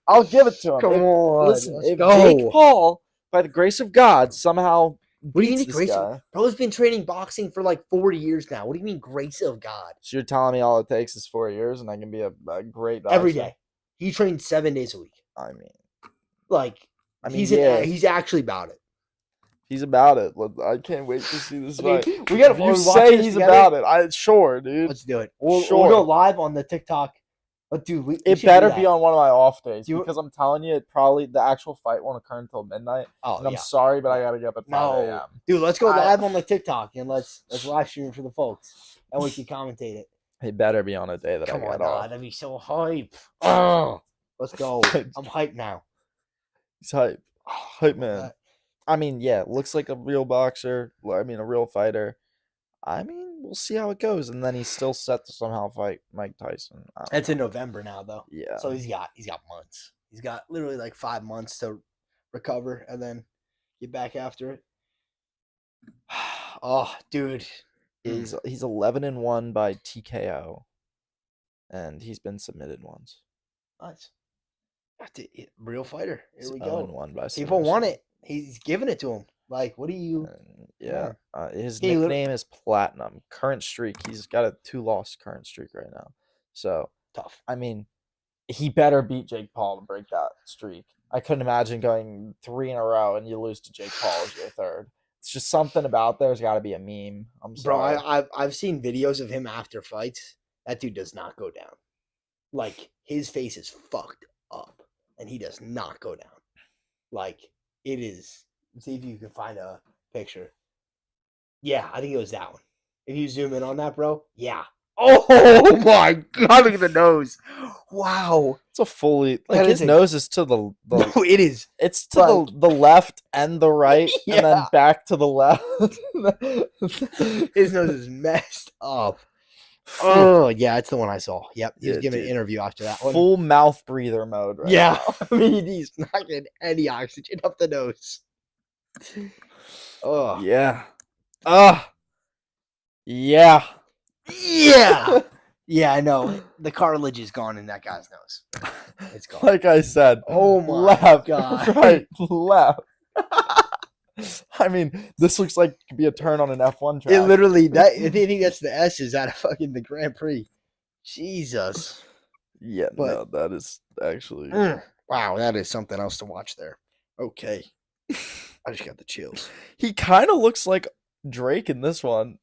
I'll give it to him. Come on, Listen, let's if go. Jake Paul, by the grace of God, somehow What do you beats mean this grace guy, of Bro's been training boxing for like 40 years now. What do you mean grace of God? so you're telling me all it takes is 4 years, and I can be a great boxer? Every day. He trains 7 days a week. I mean, Like he's actually about it. He's about it. I can't wait to see this fight. We gotta If you watch say this he's together. about it. Sure, dude. Let's do it. Sure. We'll go live on the TikTok. But dude, we It should better do be that. on one of my off days Do you- because I'm telling you, the actual fight won't occur until midnight. Oh, And I'm yeah. sorry, but I gotta get up at 5 a.m. Dude, let's go live on the TikTok and let's live stream for the folks, and we can commentate it. It better be on a day that Come I on, get nah, off. that'd be so hype. Oh, let's go. I'm hyped now. He's hype. Hype man. I mean, yeah, looks like a real boxer. I mean, a real fighter. I mean, we'll see how it goes. And then he's still set to somehow fight Mike Tyson. It's in November now, though. Yeah. So he's got months. He's got literally like 5 months to recover and then get back after it. Oh, dude. He's 11-1 by TKO, and he's been submitted once. Nice. Real fighter. Here we go. 0-1 by People submission. want it. He's giving it to him. Like, what do you? Yeah. His He nickname is Platinum. Current streak. He's got a 2-loss current streak right now. So Tough. I mean, he better beat Jake Paul to break that streak. I couldn't imagine going 3 in a row and you lose to Jake Paul as your third. It's just something about there's got to be a meme. I'm sorry. Bro, I've seen videos of him after fights. That dude does not go down. Like, his face is fucked up, and he does not go down. Like, it is. See if you can find a picture. Yeah, I think it was that one. If you zoom in on that, bro. Yeah. Oh my God! Look at the nose. Wow. It's a fully That his is nose is to the No, it is. it's to the left and the right and then Yeah. back to the left. His nose is messed up. Oh yeah, it's the one I saw. Yep, he was Yeah, giving an dude. interview after that one. Full mouth breather mode right Yeah, now. I mean he's not getting any oxygen up the nose. Oh Yeah. Yeah. yeah, yeah. I know the cartilage is gone in that guy's nose. It's gone. Like I said. Oh my left, God. Right, left. I mean, this looks like it could be a turn on an F1 track. It literally that. I think that's the S's out of fucking the Grand Prix. Jesus. Yeah, But- no, that is actually. Wow, that is something else to watch there. Okay. I just got the chills. He kind of looks like Drake in this one.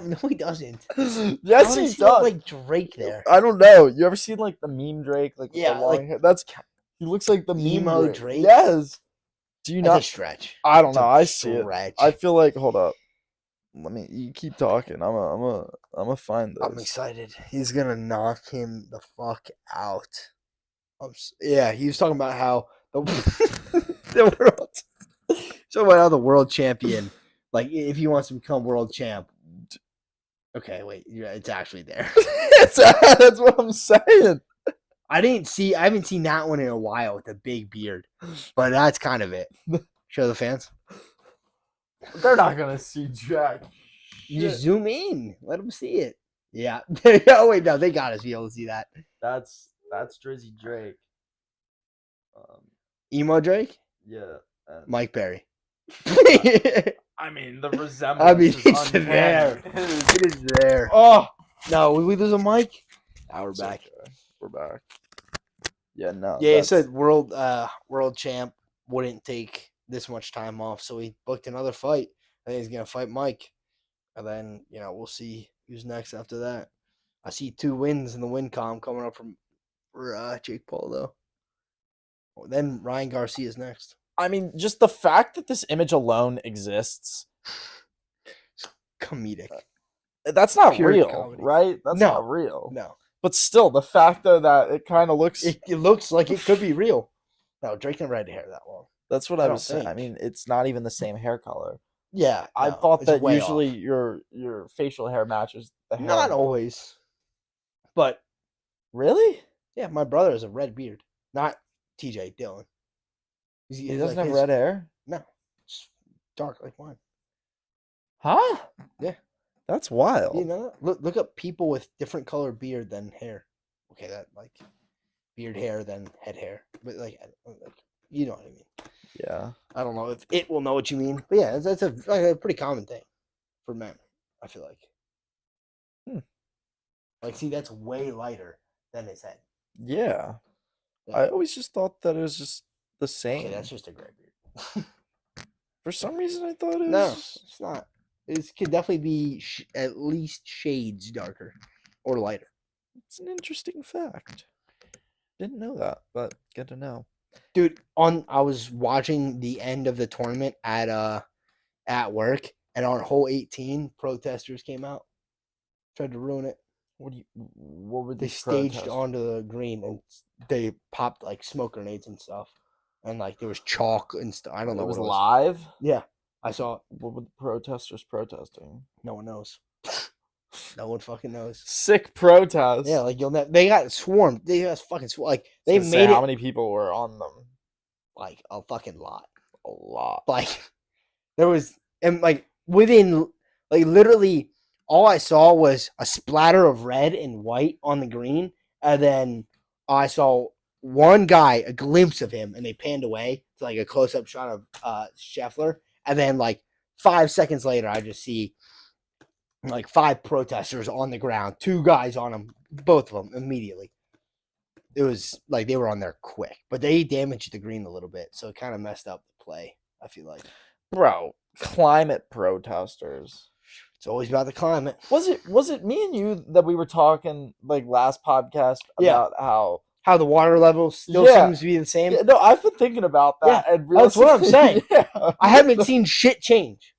No, he doesn't. Yes, How he does he look does. like Drake there. I don't know. You ever seen like the meme Drake? Like with the Yeah, long like- hair? That's he looks like the meme Emo Drake. Drake? Yes. Do you That's a not? stretch. I don't It's know. a I see it. stretch. I feel like hold up. You keep talking. I'm a find this. I'm excited. He's gonna knock him the fuck out. Yeah, he was talking about how the world. So about how the world champion, like if he wants to become world champ. Okay, wait. It's actually there. That's what I'm saying. I haven't seen that one in a while with a big beard, but that's kind of it. Show the fans. They're not gonna see Jack. You just Shit. zoom in, let them see it. Yeah. Oh wait, no, they got us be able to see that. That's Drizzy Drake. Emo Drake, Yeah. Mike Perry. I mean, the resemblance is it's uncanny. there. It is there. Oh No, we lose a mic. Now we're it's back. okay. We're back. Yeah, no. Yeah, it said world champ wouldn't take this much time off, so he booked another fight. I think he's gonna fight Mike, and then we'll see who's next after that. I see 2 wins in the win column coming up for Jake Paul though. Then Ryan Garcia's next. I mean, just the fact that this image alone exists, Comedic. That's not Pure real, comedy. right? That's No. not real. No, But still, the fact though that it kind of looks. it looks like it could be real. No, Drake never had hair that long. That's what I I don't was saying. I think. mean, it's not even the same hair color. Yeah, I no, thought it's that way usually off. your facial hair matches the hair. Not always, but Really? yeah, my brother has a red beard. Not TJ Dylan. He He's doesn't like have his- red hair? No, it's dark like mine. Huh? Yeah. That's wild. You know, look up people with different color beard than hair. Okay, that like beard hair than head hair, but like you know what I mean. Yeah. I don't know if it will know what you mean, but yeah, that's a pretty common thing for men. I feel like. Like, see, that's way lighter than his head. Yeah. Yeah. I always just thought that it was just the same. Okay, that's just a gray beard. For some reason, I thought it was. No, just- it's not. It could definitely be at least shades darker or lighter. It's an interesting fact. Didn't know that, but good to know. Dude, I was watching the end of the tournament at work, and on hole 18, protesters came out, tried to ruin it. What were They these staged protests? onto the green and they popped like smoke grenades and stuff, and like there was chalk and stuff. I don't know. It was what live. Yeah, I saw it. What were the protesters protesting? No one knows. No one fucking knows. Sick protest. Yeah, like they got swarmed. They got fucking like they Say made how it many people were on them? like a fucking lot. A lot. Like there was, and like within like literally all I saw was a splatter of red and white on the green, and then I saw one guy, a glimpse of him, and they panned away to like a close-up shot of Scheffler, and then like 5 seconds later I just see like 5 protesters on the ground, 2 guys on them, both of them immediately. It was like they were on there quick, but they damaged the green a little bit, so it kind of messed up the play, I feel like. Bro, climate protesters. It's always about the climate. Was it me and you that we were talking like last podcast Yeah. about How the water level still Yeah. seems to be the same. Yeah, no, I've been thinking about that and that's what I'm saying. Yeah. I haven't seen shit change.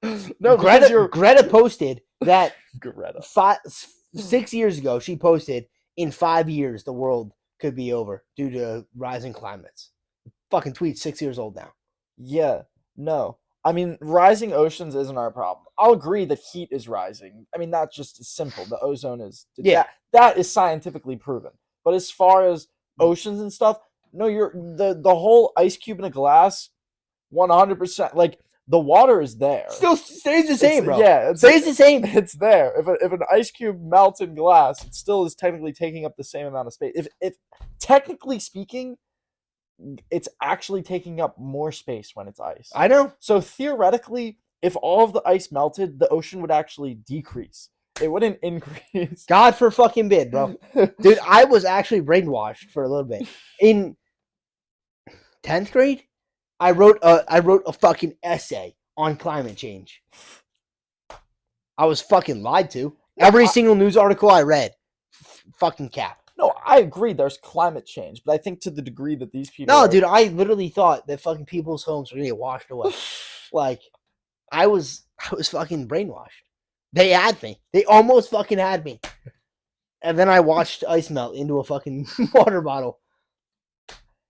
No, because you're Greta posted that Greta. 6 years ago. She posted in 5 years the world could be over due to rising climates. Fucking tweet 6 years old now. Yeah, no. I mean, rising oceans isn't our problem. I'll agree that heat is rising. I mean, that's just simple. The ozone is that is scientifically proven. But as far as oceans and stuff, no, you're the whole ice cube in a glass, 100%. Like the water is there. Still stays the same, bro. Yeah, it Stays the same. It's there. If an ice cube melts in glass, it still is technically taking up the same amount of space. If technically speaking, it's actually taking up more space when it's ice. I know. So theoretically, if all of the ice melted, the ocean would actually decrease. It wouldn't increase. God for fucking bid, bro. Dude, I was actually brainwashed for a little bit. In 10th grade, I wrote a fucking essay on climate change. I was fucking lied to. Every single news article I read, fucking cap. No, I agree. There's climate change, but I think to the degree that these people. No, dude, I literally thought that fucking people's homes were gonna get washed away. Like, I was fucking brainwashed. They had me. They almost fucking had me. And then I watched ice melt into a fucking water bottle.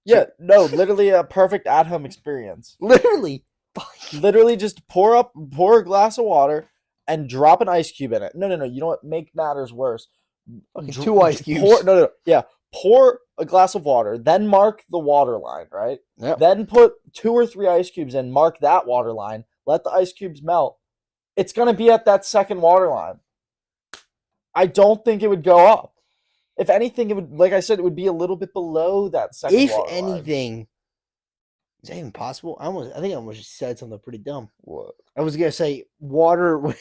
Yeah, no, literally a perfect at-home experience. Literally. Literally just pour a glass of water and drop an ice cube in it. No. You know what? Make matters worse. Fucking 2 ice cubes. pour a glass of water, then mark the water line, right? Yep. Then put 2 or 3 ice cubes in, mark that water line, let the ice cubes melt. It's going to be at that second water line. I don't think it would go up. If anything, it would, like I said, it would be a little bit below that second If water line. anything, is that even possible? I think I almost just said something pretty dumb. What? I was gonna say water. What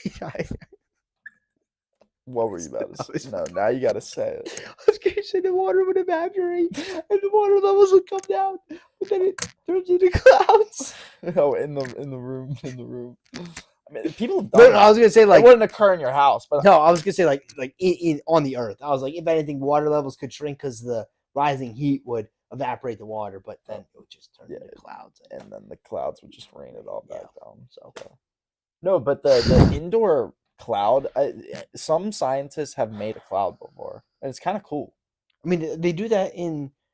were you about to say? No, now you got to say it. I was gonna say the water would evaporate and the water levels would come down, but then it turns into clouds. Oh, in the room. I mean, people have No, done no, I was gonna say it like wouldn't occur in your house, but no, I was gonna say like in on the earth. I was like, if anything, water levels could shrink because the rising heat would evaporate the water, but then it would just turn into clouds, and then the clouds would just rain it all back down. So no, but the indoor cloud, some scientists have made a cloud before, and it's kind of cool. I mean, they do that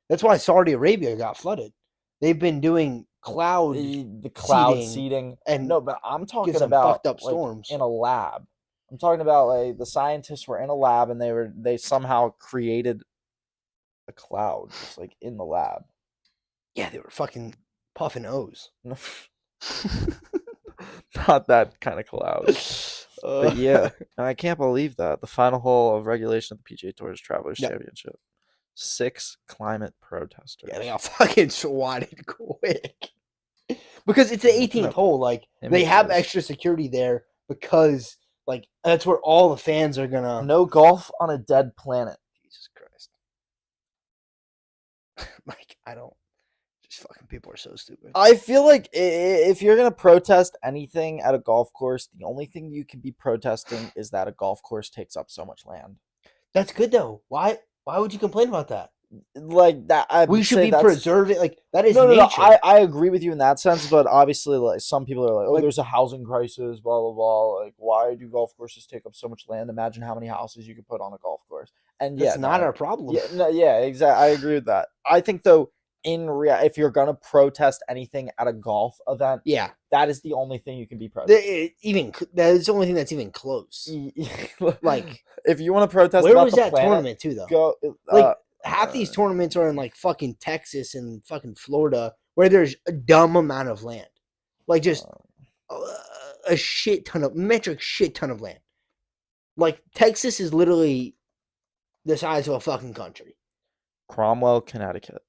that's why Saudi Arabia got flooded. They've been doing cloud the cloud seeding, and no, but I'm talking some about fucked up like, storms in a lab. I'm talking about like the scientists were in a lab and they somehow created a cloud just like in the lab. Yeah, they were fucking puffing O's. Not that kind of cloud. But yeah, I can't believe that. The final hole of regulation of the PGA Tour's Travelers Championship. 6 climate protesters. Yeah, they got fucking swatted quick. Because it's the 18th hole. Like, they have extra security there because, like, that's where all the fans are gonna... No golf on a dead planet. Jesus Christ. Like, I don't... Just fucking people are so stupid. I feel like if you're going to protest anything at a golf course, the only thing you can be protesting is that a golf course takes up so much land. That's good, though. Why would you complain about that? Like that, we should be preserving. Like that is nature. No. I agree with you in that sense, but obviously, like some people are like, "Oh, there's a housing crisis." Blah blah blah. Like, why do golf courses take up so much land? Imagine how many houses you could put on a golf course. And that's not our problem. Yeah, exactly. I agree with that. I think though, if you're gonna protest anything at a golf event, that is the only thing you can be protesting. That is the only thing that's even close. Like, if you want to protest, where was that tournament too? Though, go like. Half these tournaments are in like fucking Texas and fucking Florida where there's a dumb amount of land. Like just a shit ton of land. Like Texas is literally the size of a fucking country. Cromwell, Connecticut.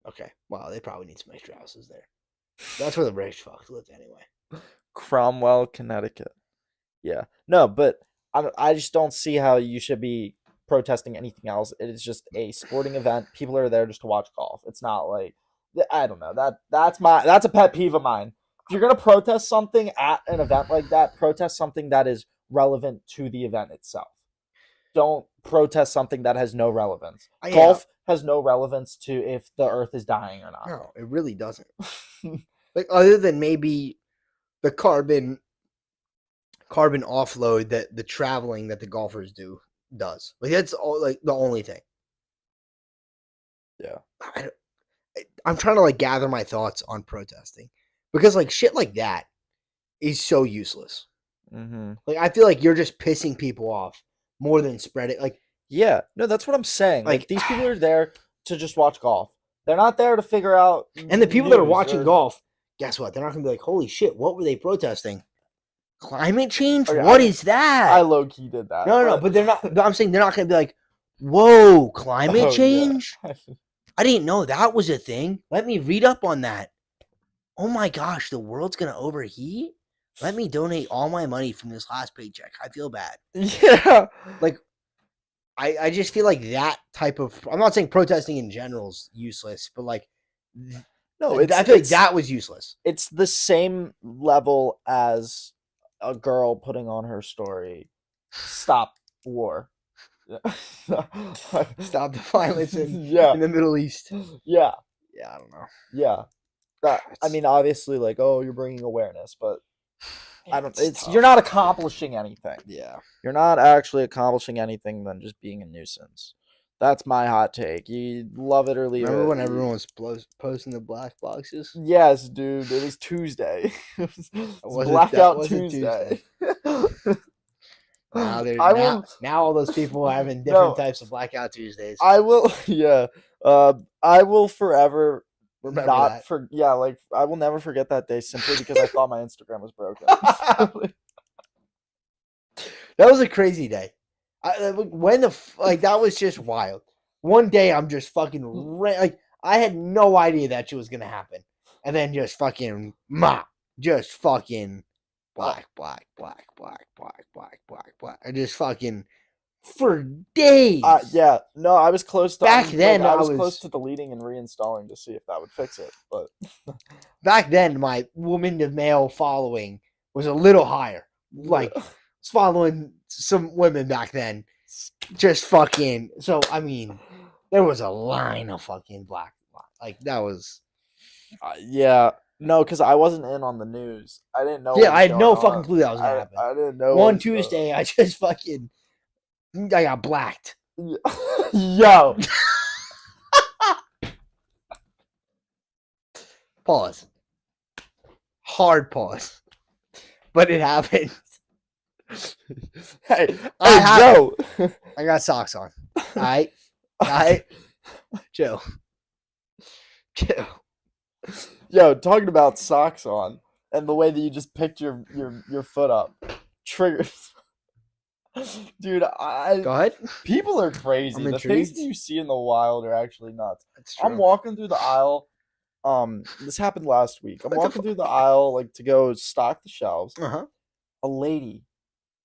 Okay. Wow, they probably need some extra houses there. That's where the rich fucks live anyway. Cromwell, Connecticut. Yeah. No, but I just don't see how you should be protesting anything else. It is just a sporting event. People are there just to watch golf. It's not like, I don't know, that's a pet peeve of mine. If you're gonna protest something at an event like that, protest something that is relevant to the event itself. Don't protest something that has no relevance. Golf has no relevance to if the earth is dying or not. No, it really doesn't. Like other than maybe the carbon offload that the traveling that the golfers does. Like that's all, like the only thing. Yeah. I'm trying to like gather my thoughts on protesting because like shit like that is so useless. Mm-hmm. Like I feel like you're just pissing people off more than spreading. Like yeah, no, that's what I'm saying. Like these people are there to just watch golf. They're not there to figure out. And the people that are watching golf, guess what? They're not gonna be like, "Holy shit, what were they protesting? Climate change? Okay, what is that?" I low-key did that. No, but they're not. But I'm saying they're not going to be like, "Whoa, climate change? Yeah. I didn't know that was a thing. Let me read up on that. Oh my gosh, the world's going to overheat? Let me donate all my money from this last paycheck. I feel bad." Yeah. Like, I just feel like that type of... I'm not saying protesting in general is useless, but like... No, I feel like that was useless. It's the same level as a girl putting on her story, "Stop war." Stop the violence in the Middle East. Yeah, I don't know. Yeah, I mean, obviously, like, oh, you're bringing awareness, but I don't. You're not accomplishing anything. Yeah, you're not actually accomplishing anything than just being a nuisance. That's my hot take. You love it or leave it. Remember when everyone was posting the black boxes? Yes, dude. It was Tuesday. It was Blackout Tuesday. Now they're I will. now all those people are having different No, types of blackout Tuesdays. I will. Yeah. I will forever Remember not that. for. Yeah, like I will never forget that day simply because I thought my Instagram was broken. That was a crazy day. When like that was just wild. One day I'm just fucking like I had no idea that shit was gonna happen, and then just fucking just fucking black, I just fucking for days. Yeah, no, I was close to Back then, I I was close was to deleting and reinstalling to see if that would fix it, but back then my woman to male following was a little higher. Like I was following some women back then. Just fucking so I mean, there was a line of fucking black. Like that was yeah, no, because I wasn't in on the news. I didn't know yeah, what I was had going no fucking on. clue that was gonna happen. I didn't know what One was going Tuesday I just fucking I got blacked. on. Yo, Pause. Hard pause. But it happened. hey, I Joe. I got socks on. I Joe. Yo, talking about socks on and the way that you just picked your foot up triggers. Dude, Go ahead. people are crazy. I'm The things intrigued. that you see in the wild are actually nuts. That's I'm true. walking through the aisle. This happened last week. I'm What the walking through the aisle like to go stock the shelves. Uh-huh. A lady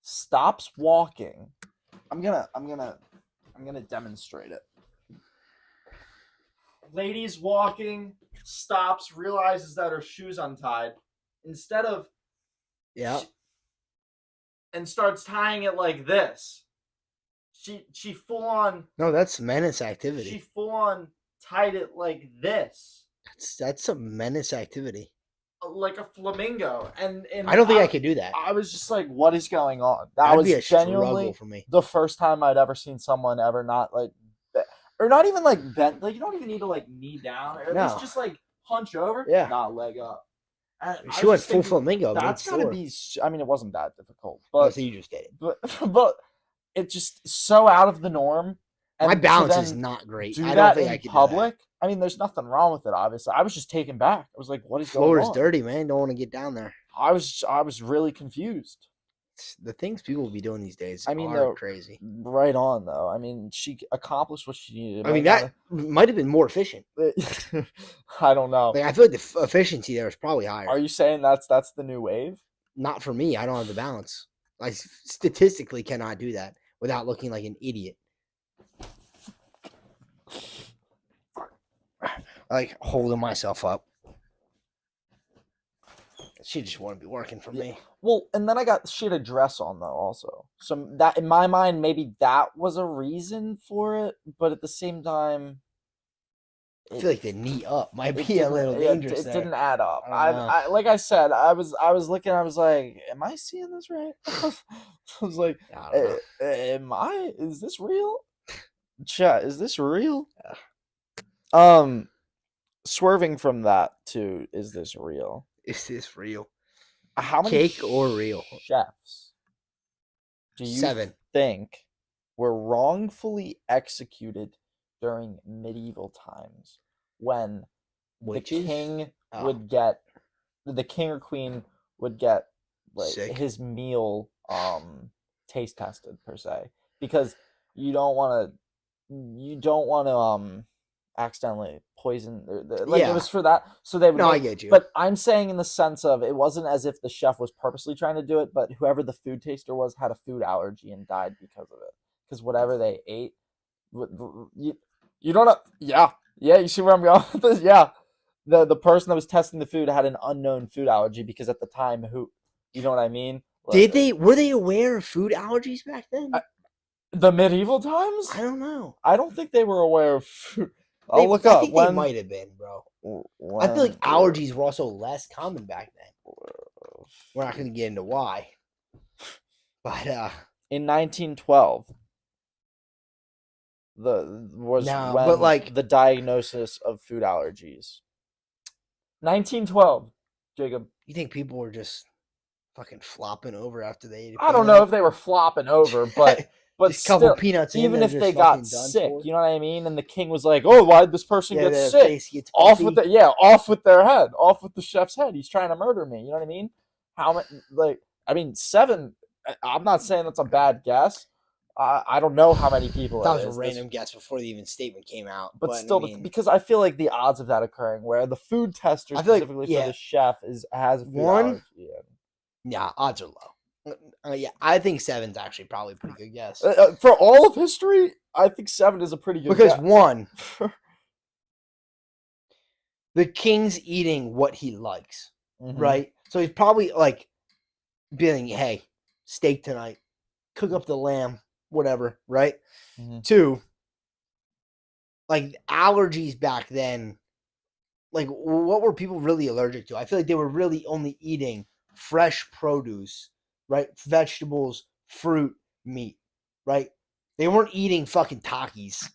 stops walking. I'm gonna demonstrate it. Lady's walking, stops, realizes that her shoe's untied. Instead of Yeah. and starts tying it like this. She full on No, that's menace activity. she full on tied it like this. That's some menace activity. Like a flamingo. And I don't think I could do that. I was just like, what is going on? That That'd was be a struggle genuinely for me. the first time I'd ever seen someone ever not like or not even like bent, like you don't even need to like knee down or at least just like hunch over, Yeah. not leg up. And She went full flamingo. That's gotta be. I mean, it wasn't that difficult, Oh, but so you just did it. but it's just so out of the norm. And My balance to is then not great. do I don't that think in I could public. I mean, there's nothing wrong with it. Obviously, I was just taken back. I was like, "What do is that. Floor going is on?" dirty, man. Don't want to get down there. I was really confused. The things people will be doing these days I mean, are though, crazy. right on though. I mean, she accomplished what she needed. I mean, that might have been more efficient. I don't know. Like I feel like the efficiency there is probably higher. Are you saying that's the new wave? Not for me. I don't have the balance. I statistically cannot do that without looking like an idiot. Like holding myself up. She just wouldn't be working for me. Well, and then she had a dress on though also. So that in my mind maybe that was a reason for it, but at the same time I feel like the knee up might be a little dangerous. It didn't add up. I like I said, I was looking. I was like, "Am I seeing this right?" I was like, Is this real? Chat, is this real? Yeah. Swerving from that to is this real? Is this real? How many cake or real chefs do you think were wrongfully executed during medieval times when witches? The king or queen would get like sick. His meal taste tested per se, because you don't want to accidentally poison it was for that, so they would I get you, but I'm saying in the sense of it wasn't as if the chef was purposely trying to do it, but whoever the food taster was had a food allergy and died because of it, because whatever they ate, you don't know. Yeah, you see where I'm going with this? Yeah, the person that was testing the food had an unknown food allergy because at the time, you know what I mean? Were they aware of food allergies back then? The medieval times? I don't know. I don't think they were aware of food. I'll look up. I think they might have been, bro. I feel like allergies were also less common back then. We're not going to get into why. But in 1912 the diagnosis of food allergies. 1912, Jacob. You think people were just Fucking flopping over after they ate a I don't know peanut. if they were flopping over, but Just a couple still, peanuts in, even they're if they just got fucking done sick, for. you know what I mean? And the king was like, "Oh, why did this person Yeah, get their sick? face gets Off puffy. with off with their head, off with the chef's head. He's trying to murder me." You know what I mean? How many? Like, I mean, 7. I'm not saying that's a bad guess. I don't know how many people That it was a is. random guess before the even statement came out. But But I still, mean, because I feel like the odds of that occurring, where the food tester I feel like, specifically for yeah, the chef has a food one, allergy. yeah, odds are low. Yeah, I think 7's actually probably a pretty good guess. For all of history, I think 7 is a pretty good Because guess. one, the king's eating what he likes, right? So he's probably like being, hey, steak tonight, cook up the lamb, whatever, right? Mm-hmm. 2, like allergies back then, like what were people really allergic to? I feel like they were really only eating fresh produce, right? Vegetables, fruit, meat, right? They weren't eating fucking Takis.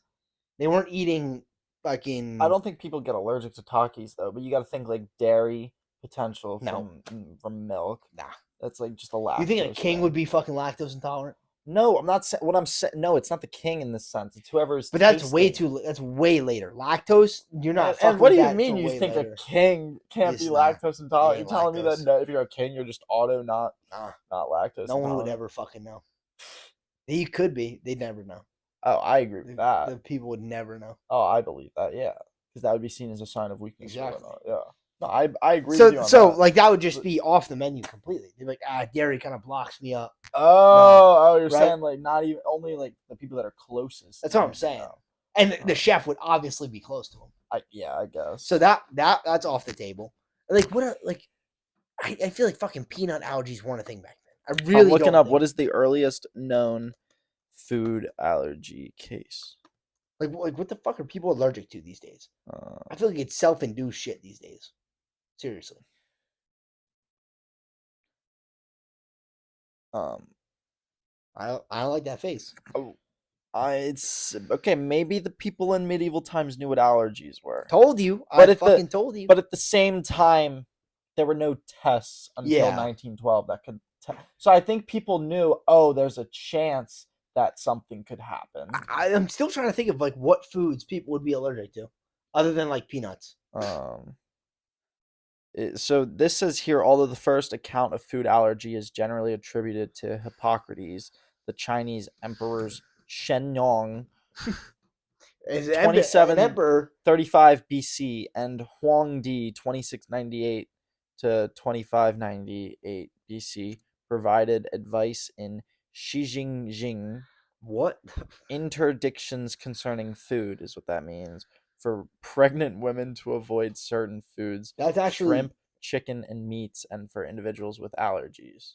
They weren't eating fucking. I don't think people get allergic to Takis though, but you got to think like dairy potential No. from milk. Nah. That's like just a lactose. You think a king thing. would be fucking lactose intolerant? No, I'm not saying what I'm saying. No, it's not the king in this sense. It's whoever's. But that's tasting. way too. That's way later. Lactose, you're not. And what do you that mean? You think later. A king can't It's be not. lactose intolerant? You're telling lactose. me that no, if you're a king, you're just auto not Nah. not lactose. No one intolerant? would ever fucking know. He could be. They'd never know. Oh, I agree with that. The people would never know. Oh, I believe that. Yeah, because that would be seen as a sign of weakness. Exactly. Yeah. No, I agree So, with you on so that. like that would just be off the menu completely. They're like, dairy kind of blocks me up. Oh, you're right? saying like not even only like the people that are closest. That's what I'm saying. And the chef would obviously be close to him. I guess. So that's off the table. Like what? I feel like fucking peanut allergies weren't a thing back then. I really I'm looking don't up think. what is the earliest known food allergy case. Like what the fuck are people allergic to these days? I feel like it's self-induced shit these days. Seriously. I don't like that face. Oh, it's okay. Maybe the people in medieval times knew what allergies were. Told you. But I fucking told you. But at the same time, there were no tests until 1912 that could. So I think people knew. Oh, there's a chance that something could happen. I'm still trying to think of like what foods people would be allergic to, other than like peanuts. So this says here, although the first account of food allergy is generally attributed to Hippocrates, the Chinese emperor's Shenyong, 2735 BC, and Huangdi 2698 to 2598 BC provided advice in Shijingjing. What? Interdictions concerning food is what that means. For pregnant women to avoid certain foods. That's actually shrimp, chicken, and meats, and for individuals with allergies.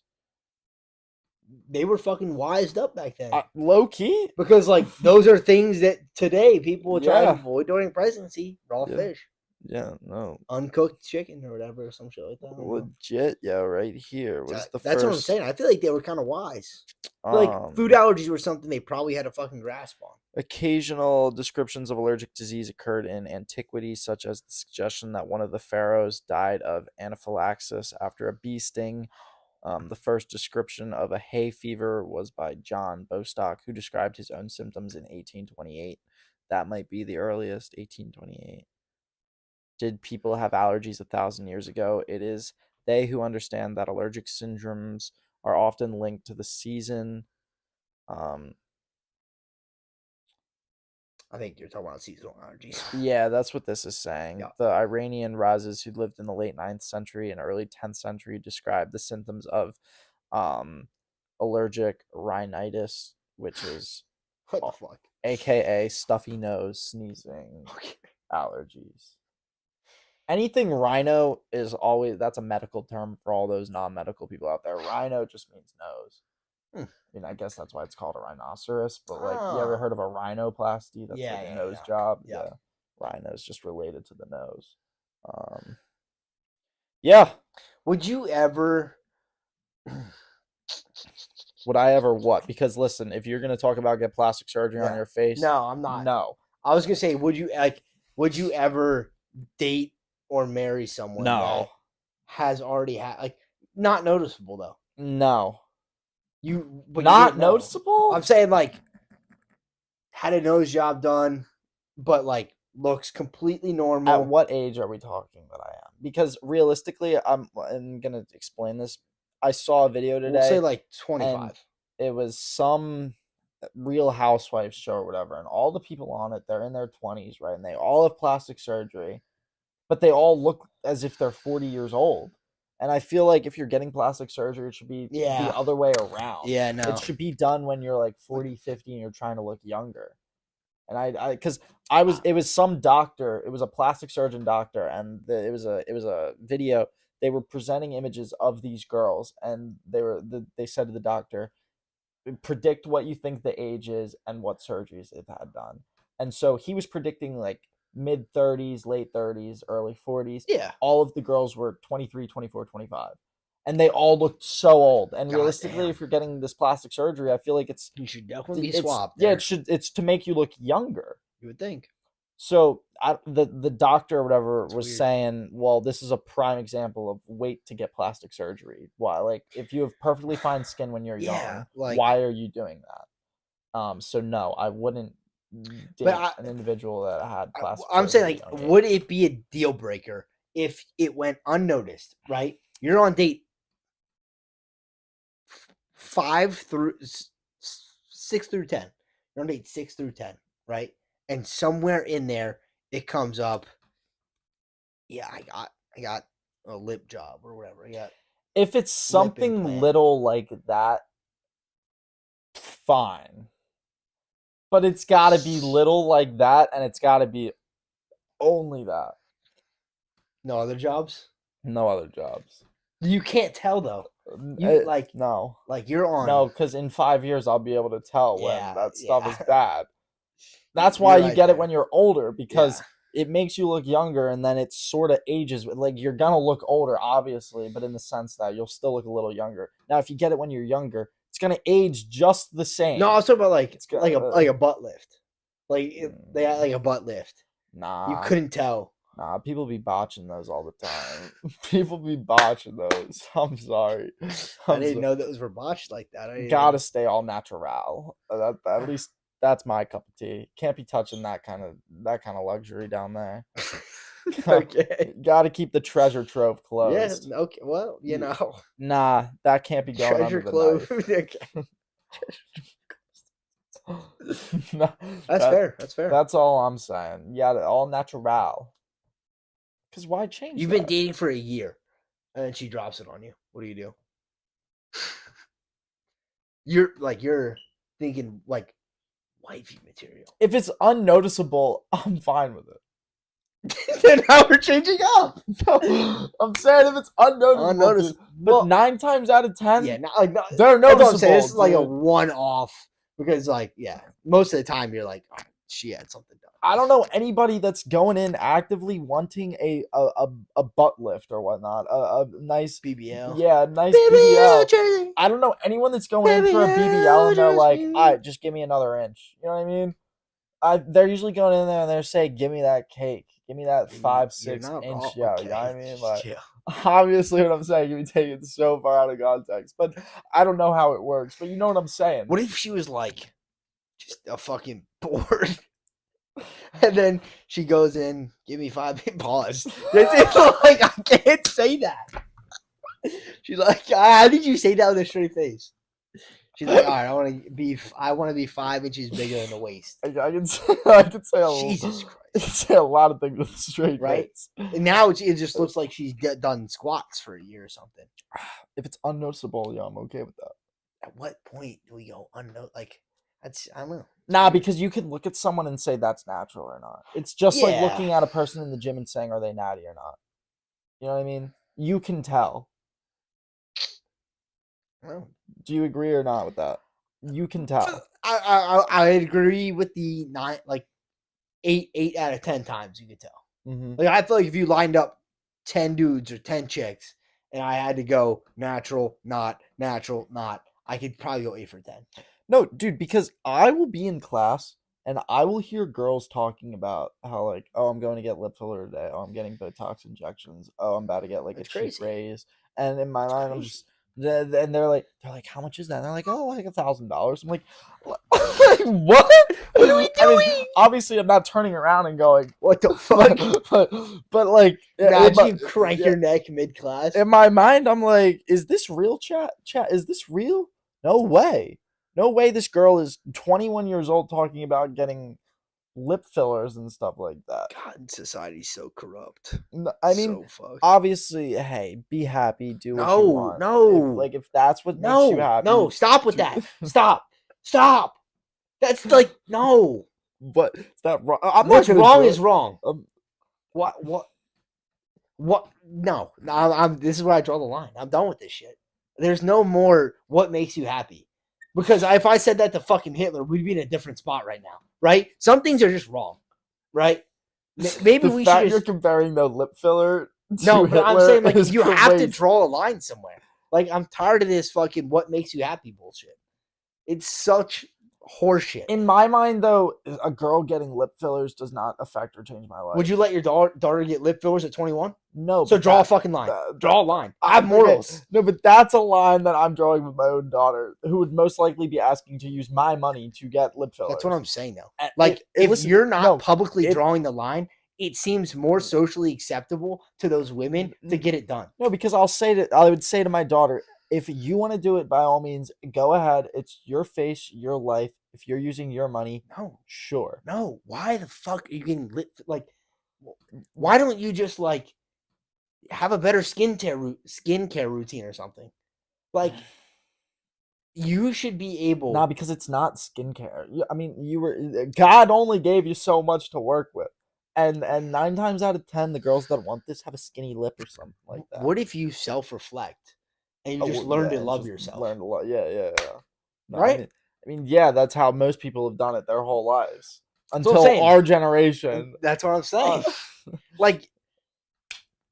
They were fucking wised up back then. Low key? Because like those are things that today people would try to avoid during pregnancy. Raw fish. Yeah, no. Uncooked chicken or whatever, or some shit like that. Legit, yeah, right here. That's what I'm saying. I feel like they were kind of wise. Like food allergies were something they probably had a fucking grasp on. Occasional descriptions of allergic disease occurred in antiquity, such as the suggestion that one of the pharaohs died of anaphylaxis after a bee sting. The first description of a hay fever was by John Bostock, who described his own symptoms in 1828. That might be the earliest, 1828. Did people have allergies 1,000 years ago? It is they who understand that allergic syndromes are often linked to the season. I think you're talking about seasonal allergies. Yeah, that's what this is saying. Yeah. The Iranian Razes who lived in the late 9th century and early 10th century described the symptoms of allergic rhinitis, which is what the fuck? AKA stuffy nose, sneezing, allergies. Anything rhino is always, that's a medical term for all those non-medical people out there. Rhino just means nose. I mean, I guess that's why it's called a rhinoceros, but like, you ever heard of a rhinoplasty? That's like a nose job. Yeah. Rhino is just related to the nose. Yeah. Would you ever... Would I ever what? Because listen, if you're going to talk about get plastic surgery on your face. No, I'm not. No. I was going to say, would you ever date or marry someone that has already had, like, not noticeable though. No. But you Not didn't know. noticeable? I'm saying like had a nose job done, but like looks completely At normal. what age are we talking that I am? Because realistically, I'm gonna explain this. I saw a video We'll say today, like and 25. it was some Real Housewives show or whatever, and all the people on it, they're in their 20s, right? And they all have plastic surgery, but they all look as if they're 40 years old. And I feel like if you're getting plastic surgery, it should be the Yeah. other way around. Yeah, no. It should be done when you're like 40, 50 and you're trying to look younger. And because it was some doctor, it was a plastic surgeon doctor, and it was a video. They were presenting images of these girls, and they said to the doctor, predict what you think the age is and what surgeries they've had done. And so he was predicting like mid 30s, late 30s, early 40s. Yeah. All of the girls were 23, 24, 25. And they all looked so old. And God realistically, damn. if you're getting this plastic surgery, I feel like You should definitely be it's swapped. yeah, There. it's to make you look younger. You would think. So the doctor or whatever It's was weird. saying, well, this is a prime example of wait to get plastic surgery. Why? Like if you have perfectly fine skin when you're Yeah, young, like- why are you doing that? So no, I wouldn't date an individual that had plastic I'm surgery. saying like, would it be a deal breaker if it went unnoticed? Right? You're on date 6 through 10. You're on date 6 through 10, right? And somewhere in there it comes up. Yeah, I got a lip job or whatever. Yeah. If it's something implant. little like that, fine. But it's got to be little like that, and it's got to be only that. No other jobs? No other jobs. You can't tell though. No. Like you're on. No, because in 5 years I'll be able to tell when Yeah, that stuff yeah. is bad. That's why You're you right get it there. when you're older, because Yeah. it makes you look younger, and then it sort of ages. Like you're gonna look older, obviously, but in the sense that you'll still look a little younger. Now, if you get it when you're younger, it's gonna age just the same. No, I was talking about like It's got- like a butt lift. They had like a butt lift. Nah, You couldn't tell. Nah, people be botching those all the time. People be botching those. I'm sorry. I didn't know that was for botched like that. I didn't Gotta know. stay all natural. At least that's my cup of tea. Can't be touching that kind of luxury down there. Okay. Gotta keep the treasure trove Yeah. closed. Okay. Well, you know. Nah, that can't be going Treasure under the clove. knife. Okay. Nah, That's fair. That's fair. That's all I'm saying. Yeah, all natural. Because why change? You've been dating for a year, and then she drops it on you. What do you do? You're thinking like wifey material. If it's unnoticeable, I'm fine with it. Then now we're changing up. No, I'm saying if it's unnoticeable, dude, but Well, 9 times out of 10, yeah, not like they're that's what I'm noticeable. saying. This is like a dude. one-off because, like, yeah, most of the time you're like, oh, she had something done. I don't know anybody that's going in actively wanting a butt lift or whatnot, a nice BBL. yeah, nice BBL. BBL. I don't know anyone that's going in for a BBL and they're like, all right, just give me another inch. You know what I mean? They're usually going in there and they're saying, give me that cake. Give me that 5-6 inch yo. You know what I mean? Like, obviously what I'm saying can be taken so far out of context. But I don't know how it works. But you know what I'm saying. What if she was like just a fucking bored? And then she goes in, give me 5 pause. It's like, I can't say that. She's like, how did you say that with a straight face? She's like, all right, I want to be 5 inches bigger than the waist. I can say Jesus Christ. I can say a lot of things with a straight face. And now it just looks like she's done squats for a year or something. If it's unnoticeable, yeah, I'm okay with that. At what point do we go unnoticed? Like, that's, I don't know. Nah, because you can look at someone and say that's natural or not. It's just like Yeah. looking at a person in the gym and saying, are they natty or not? You know what I mean? You can tell. Well, Do you agree or not with that? You can tell. I agree with the 9, like 8 out of 10 times you could tell. Mm-hmm. Like, I feel like if you lined up 10 dudes or 10 chicks and I had to go natural, not, I could probably go 8 for 10. No, dude, because I will be in class and I will hear girls talking about how like, oh, I'm going to get lip filler today. Oh, I'm getting Botox injections. Oh, I'm about to get like a That's cheek crazy. raise. And in my That's mind, I'm crazy. just and they're like, how much is that? And they're like, oh, like $1,000. I'm like, what? What are we I mean, doing? obviously, I'm not turning around and going, What the fuck? but like, Imagine you crank your neck mid class. in my mind, I'm like, is this real, chat? Chat, is this real? No way. No way this girl is 21 years old talking about getting lip fillers and stuff like that. God, society's so corrupt. I mean, So fucked. obviously, hey, be happy, do what you No, want. no, If that's what makes you no, happy, no. Stop with do- that. Stop. That's like no. but it's not wrong. I'm not What's gonna wrong do is it. wrong. Um, What? No, I'm. This is where I draw the line. I'm done with this shit. There's no more. What makes you happy? Because if I said that to fucking Hitler, we'd be in a different spot right now, right? Some things are just wrong, right? Maybe the we fact should you're just comparing the lip filler to no. But I'm Hitler saying like is you have to crazy. draw a line somewhere. Like I'm tired of this fucking what makes you happy bullshit. It's such horseshit. In my mind, though, a girl getting lip fillers does not affect or change my life. Would you let your daughter get lip fillers at 21? No. So but draw a that- fucking line. that- Draw a line. I I- have okay, morals. No, but that's a line that I'm drawing with my own daughter, who would most likely be asking to use my money to get lip fillers. That's what I'm saying, though. And Like, if listen, you're not no, publicly if- drawing the line, it seems more socially acceptable to those women to get it done. No, because I would say to my daughter, if you want to do it, by all means, go ahead. It's your face, your life. If you're using your money, No, sure. no. Why the fuck are you getting lit? Like, why don't you just like have a better skincare routine or something? Like, you should be able. Nah, because it's not skincare. I mean, God only gave you so much to work with, and 9 times out of 10, the girls that want this have a skinny lip or something like that. What if you self-reflect and you Oh, just well, learn yeah, to and love just yourself? Learn to love. Yeah. No, Right? I mean, yeah, that's how most people have done it their whole lives what I'm until saying. our generation. That's what I'm saying. Like,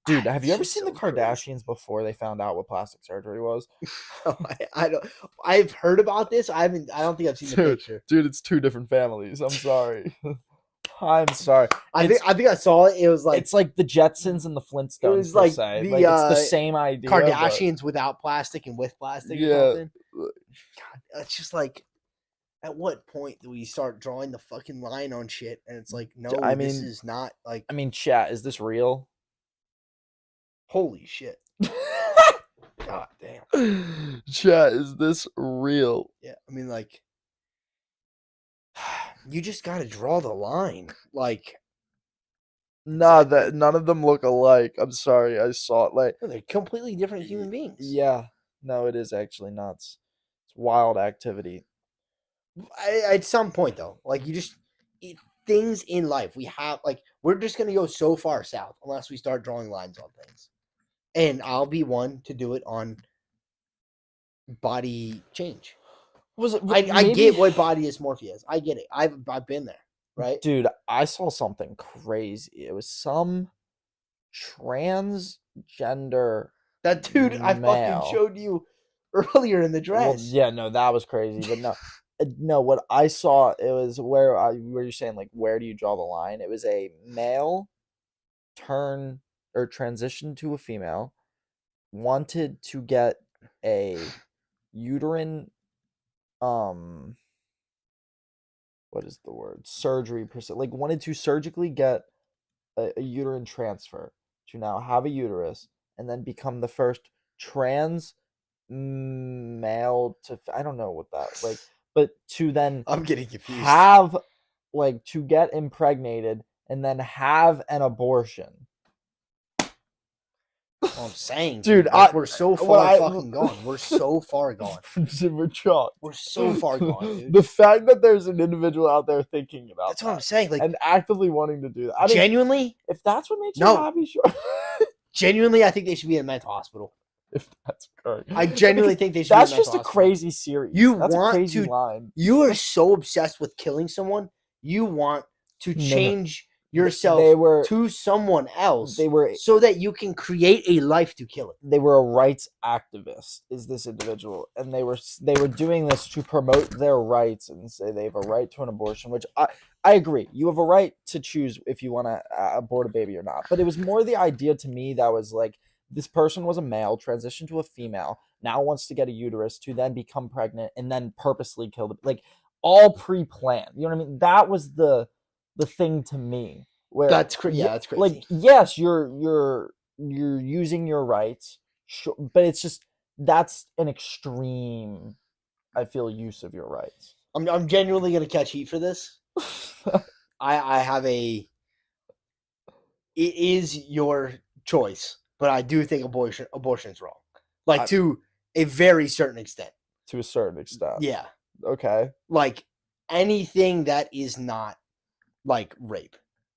Dude, have you ever it's seen the so crazy. Kardashians before they found out what plastic surgery was? I don't. I've heard about this. I don't think I've seen the picture. Dude, it's 2 different families. I'm sorry. I'm sorry. I think I saw it. It was like It's like the Jetsons and the Flintstones. was like se. the, Like it's the same idea. but- Kardashians without plastic and with plastic. Yeah. Or something. God, it's just like, at what point do we start drawing the fucking line on shit? And it's like, no, I this mean- is not like. I mean, chat, is this real? Holy shit! God damn. Chat, is this real? Yeah, I mean, like, you just got to draw the line. Like, Nah, that none of them look alike. I'm sorry, I saw it. Like, they're completely different human beings. yeah, no, it is actually nuts. It's wild activity. At some point, though, like things in life, we have like we're just gonna go so far south unless we start drawing lines on things. And I'll be one to do it on body change. Was it? I get what body dysmorphia is. I get it. I've been there, right? Dude, I saw something crazy. It was some transgender. That dude I male. fucking showed you earlier in the dress. Well, yeah, no, that was crazy. But no, no. What I saw, it was where you're saying like, where do you draw the line? It was a male turn or transition to a female, wanted to get a uterine, what is the word? Surgery like wanted to surgically get a uterine transfer to now have a uterus and then become the first trans male to I don't know what that like, but to then I'm getting confused. have like to get impregnated and then have an abortion. I'm saying, Dude, like, we're so far well, fucking gone. We're so far gone. We're shocked. We're so far gone, dude. The fact that there's an individual out there thinking about That's what I'm that saying. Like, and actively wanting to do that. I mean, genuinely, if that's what makes No. you happy, sure. genuinely, I think they should be in a mental hospital. If that's correct. I genuinely think they should. That's be in a just mental a hospital. crazy series. You That's want a crazy to- line. You are so obsessed with killing someone. You want to No, no. change yourself they were to someone else they were so that you can create a life to kill it. they were a rights activist, is this individual, and they were doing this to promote their rights and say they have a right to an abortion, which I agree. You have a right to choose if you want to abort a baby or not. But it was more the idea to me that was like, this person was a male, transitioned to a female, now wants to get a uterus to then become pregnant and then purposely kill the, like, all pre-planned. You know what I mean? That was the thing to me. Where That's crazy. That's crazy. Like, yes, you're using your rights, but it's just, that's an extreme, I feel, use of your rights. I'm genuinely gonna catch heat for this. I have a. It is your choice, but I do think abortion's wrong, like to a very certain extent. To a certain extent, yeah. Okay. Like anything that is not like rape,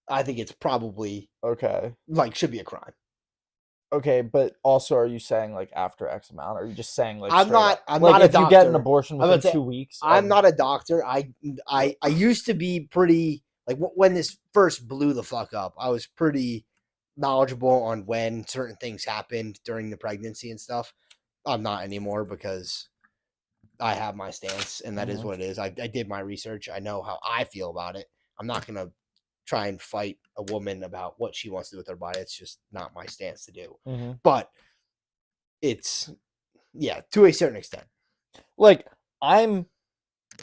I think it's probably okay. Like should be a crime. Okay, but also, are you saying like after X amount? Or are you just saying like I'm not like a if doctor. you get an abortion within 2 weeks? I'm not a doctor. I used to be pretty like when this first blew the fuck up. I was pretty knowledgeable on when certain things happened during the pregnancy and stuff. I'm not anymore because I have my stance, and that is what it is. I did my research. I know how I feel about it. I'm not gonna try and fight a woman about what she wants to do with her body. It's just not my stance to do. But it's, yeah, to a certain extent. Like, I'm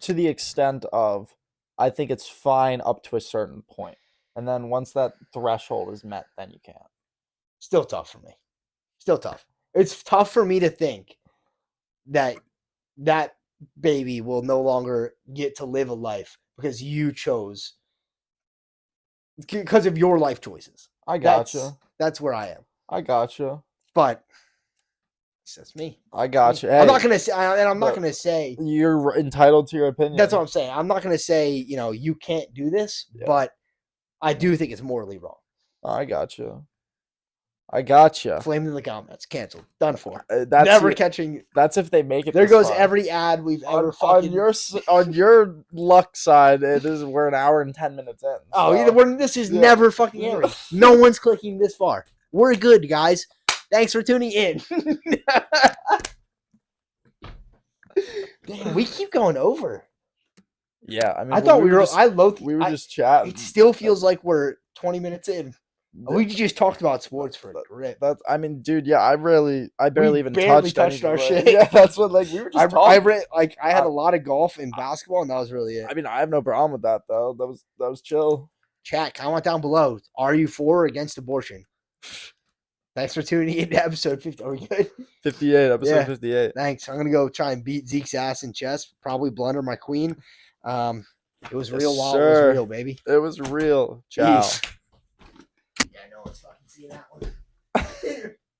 to the extent of, I think it's fine up to a certain point. And then once that threshold is met, then you can't. Still tough for me. Still tough. It's tough for me to think that that baby will no longer get to live a life because you chose, because of your life choices. I gotcha. That's where I am. I gotcha. But that's me. I gotcha. Hey, I'm not gonna say, and I'm not gonna say you're entitled to your opinion. That's what I'm saying. I'm not gonna say, you can't do this, but I do think it's morally wrong. I gotcha. I gotcha. Flamed in the comments. Canceled. Done for. That's never catching. That's if they make it. There goes far. every ad we've ever fucking. On your luck side, we're an hour and 10 minutes in. Oh, this is never fucking airing. No one's clicking this far. We're good, guys. Thanks for tuning in. Damn, we keep going over. Yeah, I mean, I thought we were just chatting. It still feels like we're 20 minutes in. We just talked about sports for a grip. That's, I mean, dude, yeah, I barely even touched our shit. Yeah, that's what, like, we were just talking. I had a lot of golf and basketball, and that was really it. I mean, I have no problem with that though. That was chill. Chat, comment down below. Are you for or against abortion? Thanks for tuning in to episode 50. Are we good? 58, episode 58. Thanks. I'm gonna go try and beat Zeke's ass in chess. Probably blunder my queen. It was real while it was real, baby. It was real. Ciao. Yeah, no one's fucking seeing that one.